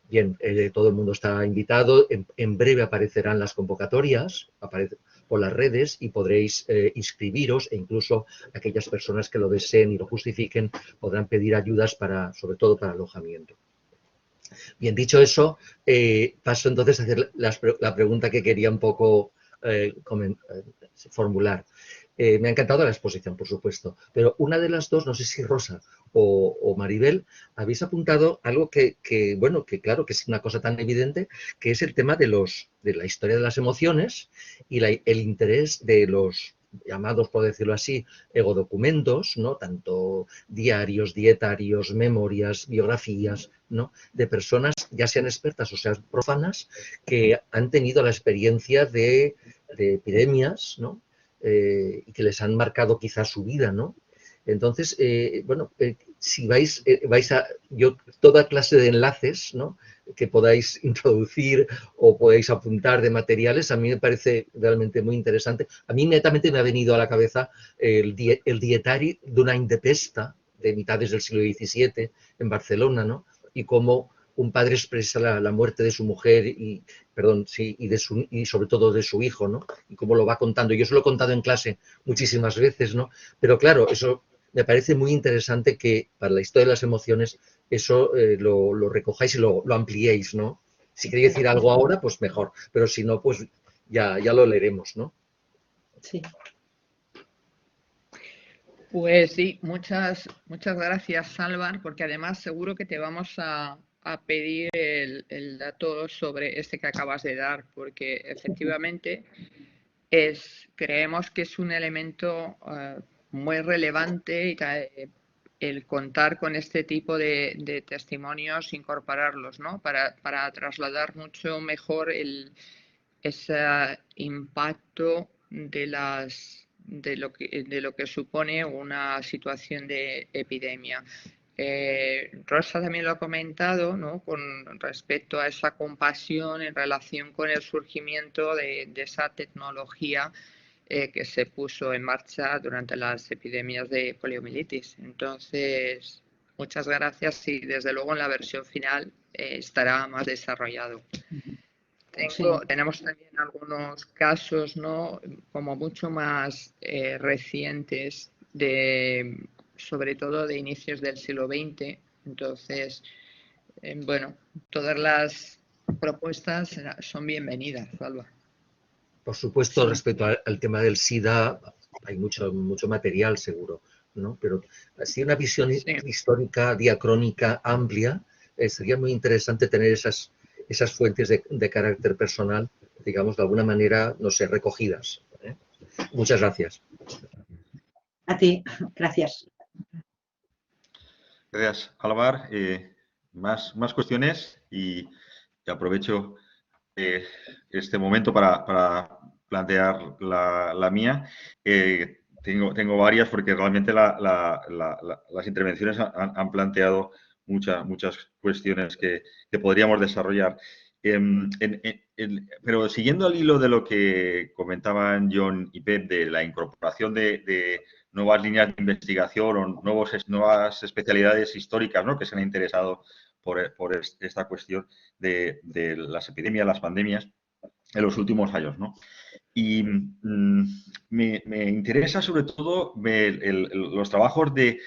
Bien, todo el mundo está invitado, en breve aparecerán las convocatorias por las redes y podréis inscribiros, e incluso aquellas personas que lo deseen y lo justifiquen podrán pedir ayudas sobre todo para alojamiento. Bien, dicho eso, paso entonces a hacer la pregunta que quería un poco formular. Me ha encantado la exposición, por supuesto, pero una de las dos, no sé si Rosa o Maribel, habéis apuntado algo que claro que es una cosa tan evidente, que es el tema de la historia de las emociones y el interés de los llamados, por decirlo así, egodocumentos, ¿no? Tanto diarios, dietarios, memorias, biografías, ¿no? De personas, ya sean expertas o sean profanas, que han tenido la experiencia de epidemias, ¿no? Y que les han marcado quizás su vida, ¿no? Entonces, si vais a... toda clase de enlaces, ¿no? Que podáis introducir o podéis apuntar de materiales, a mí me parece realmente muy interesante. A mí inmediatamente me ha venido a la cabeza el dietari d'una indepesta, de mitades del siglo XVII, en Barcelona, ¿no? Y cómo un padre expresa la muerte de su mujer y sobre todo de su hijo, ¿no? Y cómo lo va contando. Yo os lo he contado en clase muchísimas veces, ¿no? Pero claro, eso me parece muy interesante, que para la historia de las emociones eso lo recojáis y lo ampliéis, ¿no? Si queréis decir algo ahora, pues mejor, pero si no, pues ya lo leeremos, ¿no? Sí. Pues sí, muchas gracias, Salvan, porque además seguro que te vamos a pedir el dato sobre este que acabas de dar, porque efectivamente creemos que es un elemento muy relevante y el contar con este tipo de testimonios, incorporarlos, ¿no? Para trasladar mucho mejor ese impacto de lo que supone una situación de epidemia. Rosa también lo ha comentado, ¿no? Con respecto a esa compasión en relación con el surgimiento de esa tecnología que se puso en marcha durante las epidemias de poliomielitis. Entonces, muchas gracias y desde luego en la versión final estará más desarrollado. Tenemos también algunos casos, ¿no? Como mucho más recientes, sobre todo de inicios del siglo XX. Entonces, todas las propuestas son bienvenidas, Salva. Por supuesto, respecto al tema del SIDA, hay mucho material seguro, ¿no? Pero así una visión histórica, diacrónica, amplia, sería muy interesante tener esas fuentes de carácter personal, digamos, de alguna manera, no sé, recogidas. Muchas gracias. A ti, gracias. Gracias, Álvar. Más cuestiones y aprovecho este momento para plantear la mía. Tengo varias porque realmente las intervenciones han planteado muchas cuestiones que podríamos desarrollar. Pero siguiendo al hilo de lo que comentaban John y Pep de la incorporación de nuevas líneas de investigación o nuevas especialidades históricas, ¿no? Que se han interesado por esta cuestión de las epidemias, las pandemias en los últimos años, ¿no? Y me interesa sobre todo los trabajos de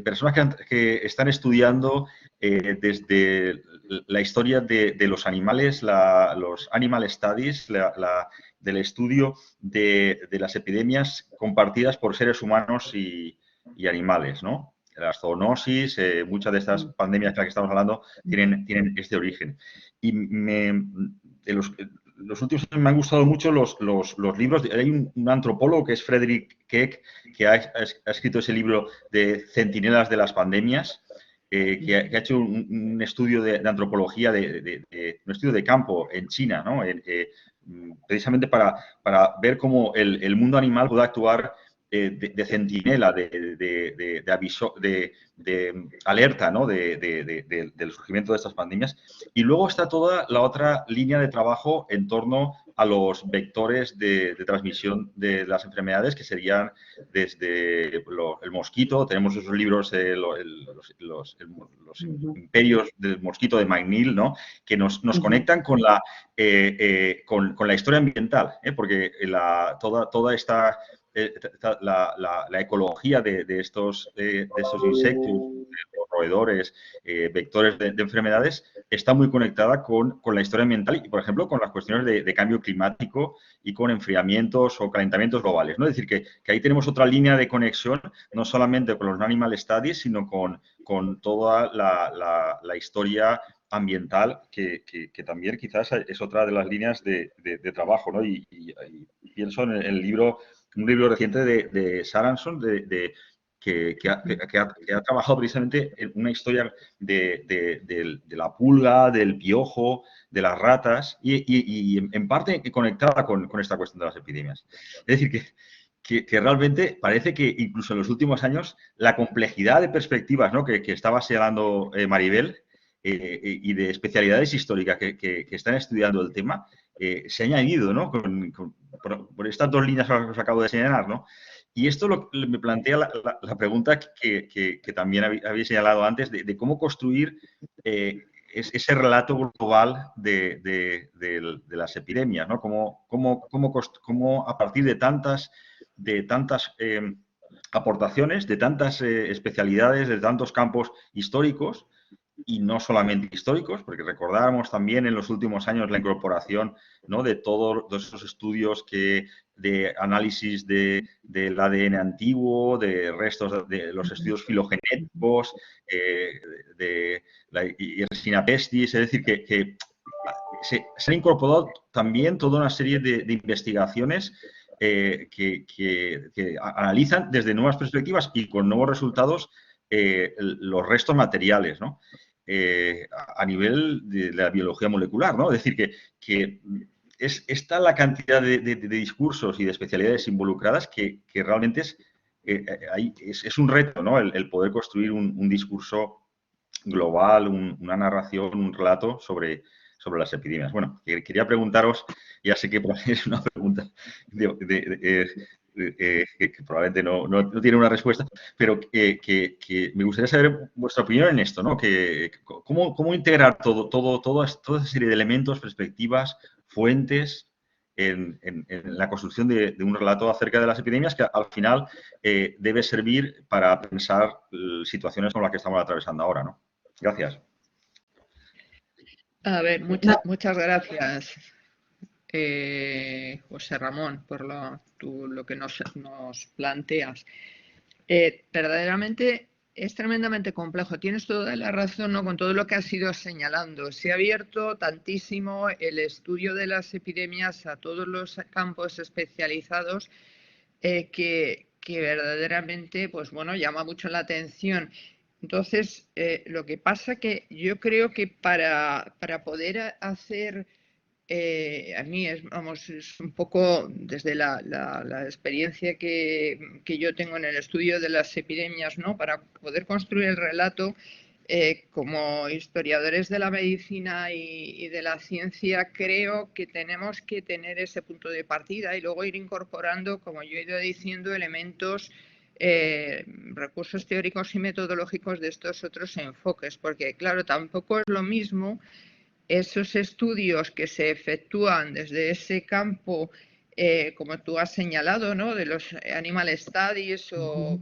personas que están estudiando desde la historia de los animales, los animal studies, del estudio de las epidemias compartidas por seres humanos y animales, ¿no? Las zoonosis, muchas de estas pandemias de las que estamos hablando tienen este origen. Y los últimos años me han gustado mucho los libros. Hay un antropólogo que es Frederick Keck, que ha escrito ese libro de Centinelas de las pandemias, que ha hecho un estudio de antropología, un estudio de campo en China, ¿no? precisamente para ver cómo el mundo animal puede actuar de centinela, de aviso, de alerta, ¿no? del surgimiento de estas pandemias. Y luego está toda la otra línea de trabajo en torno a los vectores de transmisión de las enfermedades, que serían desde el mosquito. Tenemos esos libros, los imperios del mosquito de McNeill, ¿no? Que nos conectan con la historia ambiental, porque toda esta la ecología de estos insectos, de los roedores, vectores de enfermedades, está muy conectada con la historia ambiental y, por ejemplo, con las cuestiones de cambio climático y con enfriamientos o calentamientos globales, ¿no? Es decir, que ahí tenemos otra línea de conexión, no solamente con los animal studies, sino con toda la historia ambiental, que también quizás es otra de las líneas de trabajo, ¿no? Y pienso en el libro, un libro reciente de Saranson, que ha trabajado precisamente en una historia de la pulga, del piojo, de las ratas y en parte conectada con esta cuestión de las epidemias. Es decir, que realmente parece que incluso en los últimos años la complejidad de perspectivas, ¿no? que estaba señalando Maribel, y de especialidades históricas que están estudiando el tema, se ha añadido, ¿no? por estas dos líneas que os acabo de señalar, ¿no? Y esto me plantea la pregunta que también habéis señalado antes, de cómo construir ese relato global de las epidemias, ¿no? Cómo a partir de tantas aportaciones, de tantas especialidades, de tantos campos históricos, y no solamente históricos, porque recordábamos también en los últimos años la incorporación, ¿no? de todos esos estudios de análisis del ADN antiguo, de restos de los estudios filogenéticos, de la Yersinia pestis, es decir, que se han incorporado también toda una serie de investigaciones que analizan desde nuevas perspectivas y con nuevos resultados los restos materiales, ¿no? A nivel de la biología molecular, ¿no? Es decir, que está la cantidad de discursos y de especialidades involucradas que realmente es un reto, ¿no? El poder construir un discurso global, una narración, un relato sobre las epidemias. Bueno, quería preguntaros, ya sé que es una pregunta que probablemente no tiene una respuesta, pero que me gustaría saber vuestra opinión en esto, ¿no? ¿Cómo integrar toda esa serie de elementos, perspectivas, fuentes en la construcción de un relato acerca de las epidemias que al final debe servir para pensar situaciones como las que estamos atravesando ahora, ¿no? Gracias. A ver, muchas gracias, José Ramón, por lo que nos planteas. Verdaderamente es tremendamente complejo. Tienes toda la razón, ¿no? Con todo lo que has ido señalando. Se ha abierto tantísimo el estudio de las epidemias a todos los campos especializados que verdaderamente, pues bueno, llama mucho la atención. Entonces, lo que pasa que yo creo que para poder hacer, a mí es un poco desde la experiencia que yo tengo en el estudio de las epidemias, ¿no? Para poder construir el relato, como historiadores de la medicina y de la ciencia, creo que tenemos que tener ese punto de partida y luego ir incorporando, como yo he ido diciendo, elementos, recursos teóricos y metodológicos de estos otros enfoques, porque claro, tampoco es lo mismo esos estudios que se efectúan desde ese campo, como tú has señalado, ¿no? De los animal studies o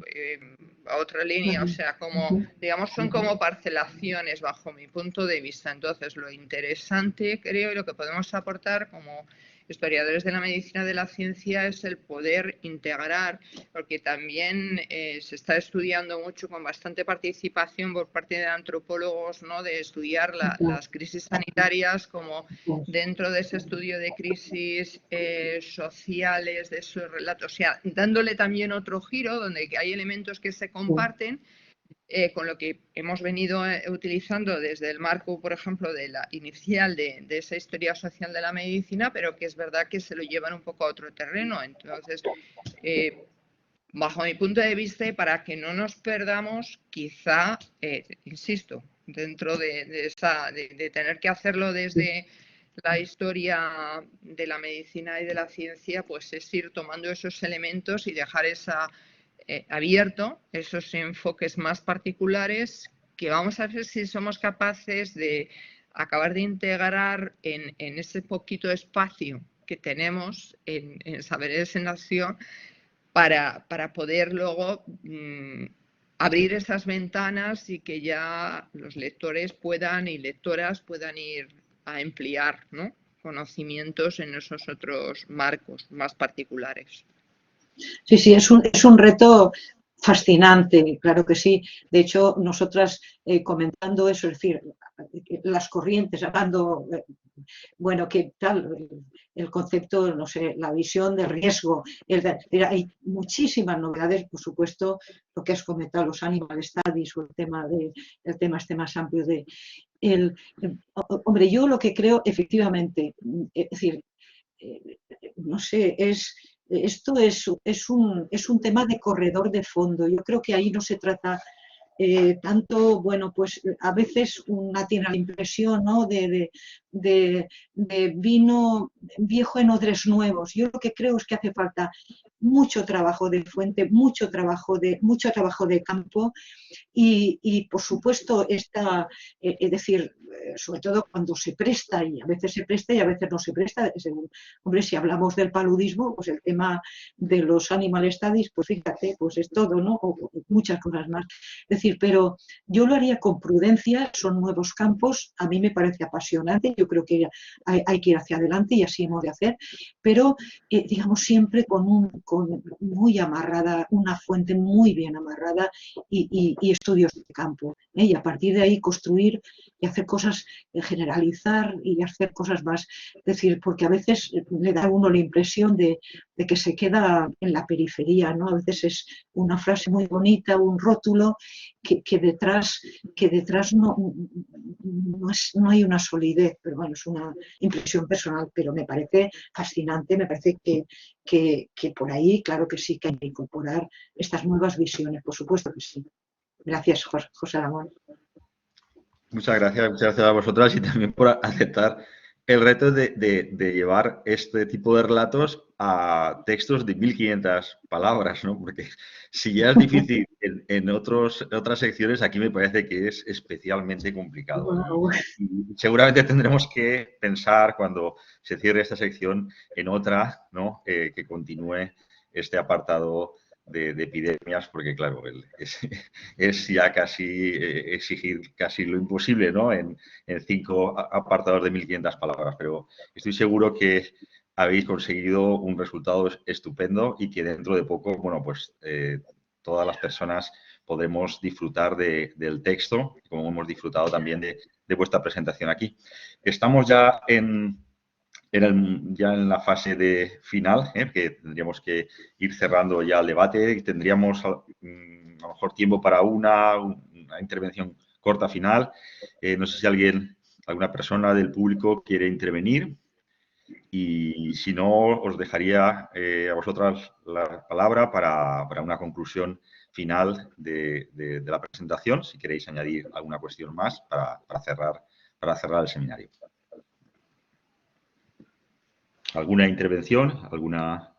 a otra línea, o sea, como, digamos, son como parcelaciones bajo mi punto de vista. Entonces, lo interesante, creo, y lo que podemos aportar como historiadores de la medicina de la ciencia es el poder integrar, porque también se está estudiando mucho con bastante participación por parte de antropólogos, ¿no? De estudiar las crisis sanitarias como dentro de ese estudio de crisis sociales, de esos relatos, o sea, dándole también otro giro donde hay elementos que se comparten, con lo que hemos venido utilizando desde el marco, por ejemplo, de la inicial de esa historia social de la medicina, pero que es verdad que se lo llevan un poco a otro terreno. Entonces, bajo mi punto de vista, y para que no nos perdamos, quizá, insisto, dentro de tener que hacerlo desde la historia de la medicina y de la ciencia, pues es ir tomando esos elementos y dejar abierto esos enfoques más particulares que vamos a ver si somos capaces de acabar de integrar en ese poquito espacio que tenemos en Saberes en Acción para poder luego abrir esas ventanas y que ya los lectores y lectoras puedan ir a emplear, ¿no?, conocimientos en esos otros marcos más particulares. Sí, sí, es un reto fascinante, claro que sí. De hecho, nosotras comentando eso, es decir, las corrientes, hablando, bueno, qué tal, el concepto, no sé, la visión de riesgo. Hay muchísimas novedades, por supuesto, lo que has comentado, los animal studies o el tema este más amplio de... hombre, yo lo que creo, efectivamente, es decir, no sé, esto es un tema de corredor de fondo. Yo creo que ahí no se trata tanto, bueno, pues a veces una tiene la impresión, ¿no?, de vino viejo en odres nuevos. Yo lo que creo es que hace falta mucho trabajo de fuente, mucho trabajo de campo y por supuesto, es decir, sobre todo cuando se presta, y a veces se presta y a veces no se presta, hombre, si hablamos del paludismo, pues el tema de los animal studies, pues fíjate, pues es todo, ¿no?, o muchas cosas más. Es decir, pero yo lo haría con prudencia, son nuevos campos, a mí me parece apasionante, yo creo que hay que ir hacia adelante y así hemos de hacer, pero digamos siempre con muy amarrada, una fuente muy bien amarrada y estudios de campo, y a partir de ahí construir y hacer cosas, generalizar y hacer cosas más. Es decir, porque a veces le da a uno la impresión de que se queda en la periferia, ¿no? A veces es una frase muy bonita, un rótulo, que detrás no hay una solidez, pero bueno, es una impresión personal, pero me parece fascinante, me parece que por ahí, claro que sí, que hay que incorporar estas nuevas visiones, por supuesto que sí. Gracias, José Ramón. Muchas gracias a vosotras y también por aceptar el reto de llevar este tipo de relatos a textos de 1500 palabras, ¿no? Porque si ya es difícil en otras secciones, aquí me parece que es especialmente complicado, ¿no? Wow. Y seguramente tendremos que pensar cuando se cierre esta sección en otra, ¿no?, que continúe este apartado de epidemias, porque claro, es ya casi exigir casi lo imposible, ¿no?, en 5 apartados de 1500 palabras, pero estoy seguro que habéis conseguido un resultado estupendo y que dentro de poco, bueno, pues todas las personas podremos disfrutar del texto, como hemos disfrutado también de vuestra presentación aquí. Estamos ya ya en la fase final, que tendríamos que ir cerrando ya el debate, y tendríamos a lo mejor tiempo para una intervención corta final. No sé si alguna persona del público quiere intervenir, y si no, os dejaría a vosotras la palabra para una conclusión final de la presentación, si queréis añadir alguna cuestión más para cerrar el seminario. ¿Alguna intervención? ¿Alguna?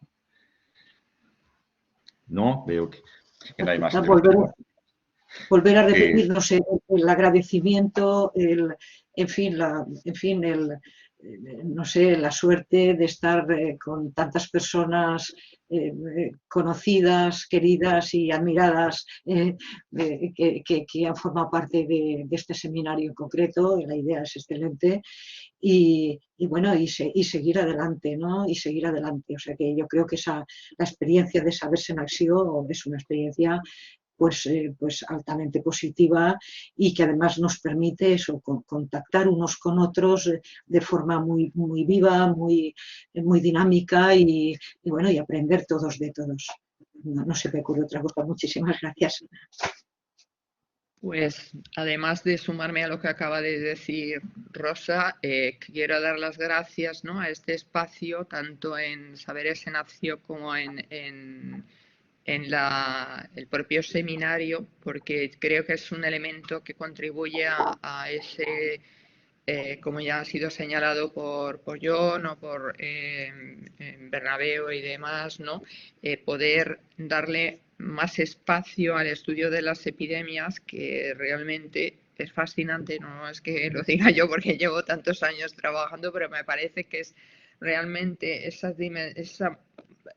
No, veo que no hay más intervención. Volver a repetir, no sé, el agradecimiento, en fin, no sé, la suerte de estar con tantas personas conocidas, queridas y admiradas que han formado parte de este seminario en concreto. La idea es excelente. Y bueno, y seguir adelante, ¿no? Y seguir adelante. O sea que yo creo que la experiencia de Saberse en Acción es una experiencia pues altamente positiva y que además nos permite eso, contactar unos con otros de forma muy, muy viva, muy dinámica y bueno, y aprender todos de todos. No se me ocurre otra cosa. Muchísimas gracias. Pues además de sumarme a lo que acaba de decir Rosa, quiero dar las gracias, ¿no?, a este espacio, tanto en Saberes en Acción como en el propio seminario, porque creo que es un elemento que contribuye a ese, como ya ha sido señalado por John o por Bernabéu y demás, ¿no?, poder darle más espacio al estudio de las epidemias, que realmente es fascinante. No es que lo diga yo porque llevo tantos años trabajando, pero me parece que es realmente esas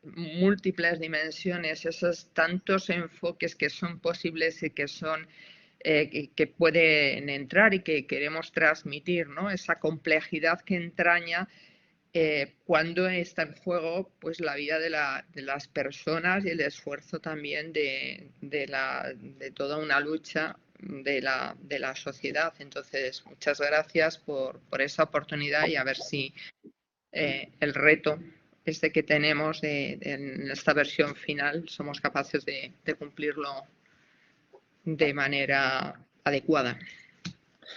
múltiples dimensiones, esos tantos enfoques que son posibles y que son que pueden entrar y que queremos transmitir, ¿no?, esa complejidad que entraña cuando está en juego, pues, la vida de las personas y el esfuerzo también de toda una lucha de la sociedad. Entonces, muchas gracias por esa oportunidad, y a ver si el reto que tenemos en esta versión final somos capaces de cumplirlo de manera adecuada.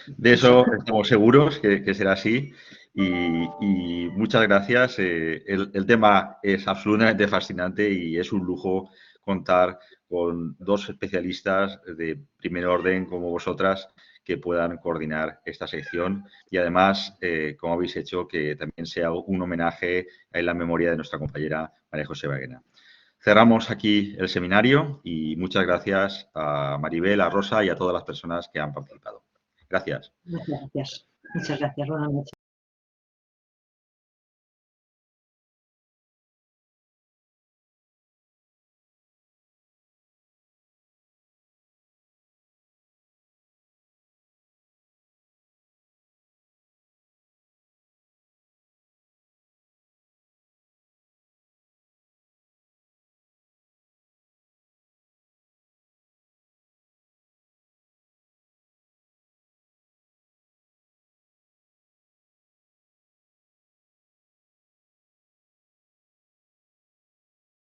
De eso estamos seguros que será así. Y muchas gracias. El tema es absolutamente fascinante y es un lujo contar con dos especialistas de primer orden como vosotras que puedan coordinar esta sección y además, como habéis hecho, que también sea un homenaje en la memoria de nuestra compañera María José Baguena. Cerramos aquí el seminario y muchas gracias a Maribel, a Rosa y a todas las personas que han participado. Gracias. Muchas gracias. Muchas gracias. Buenas noches.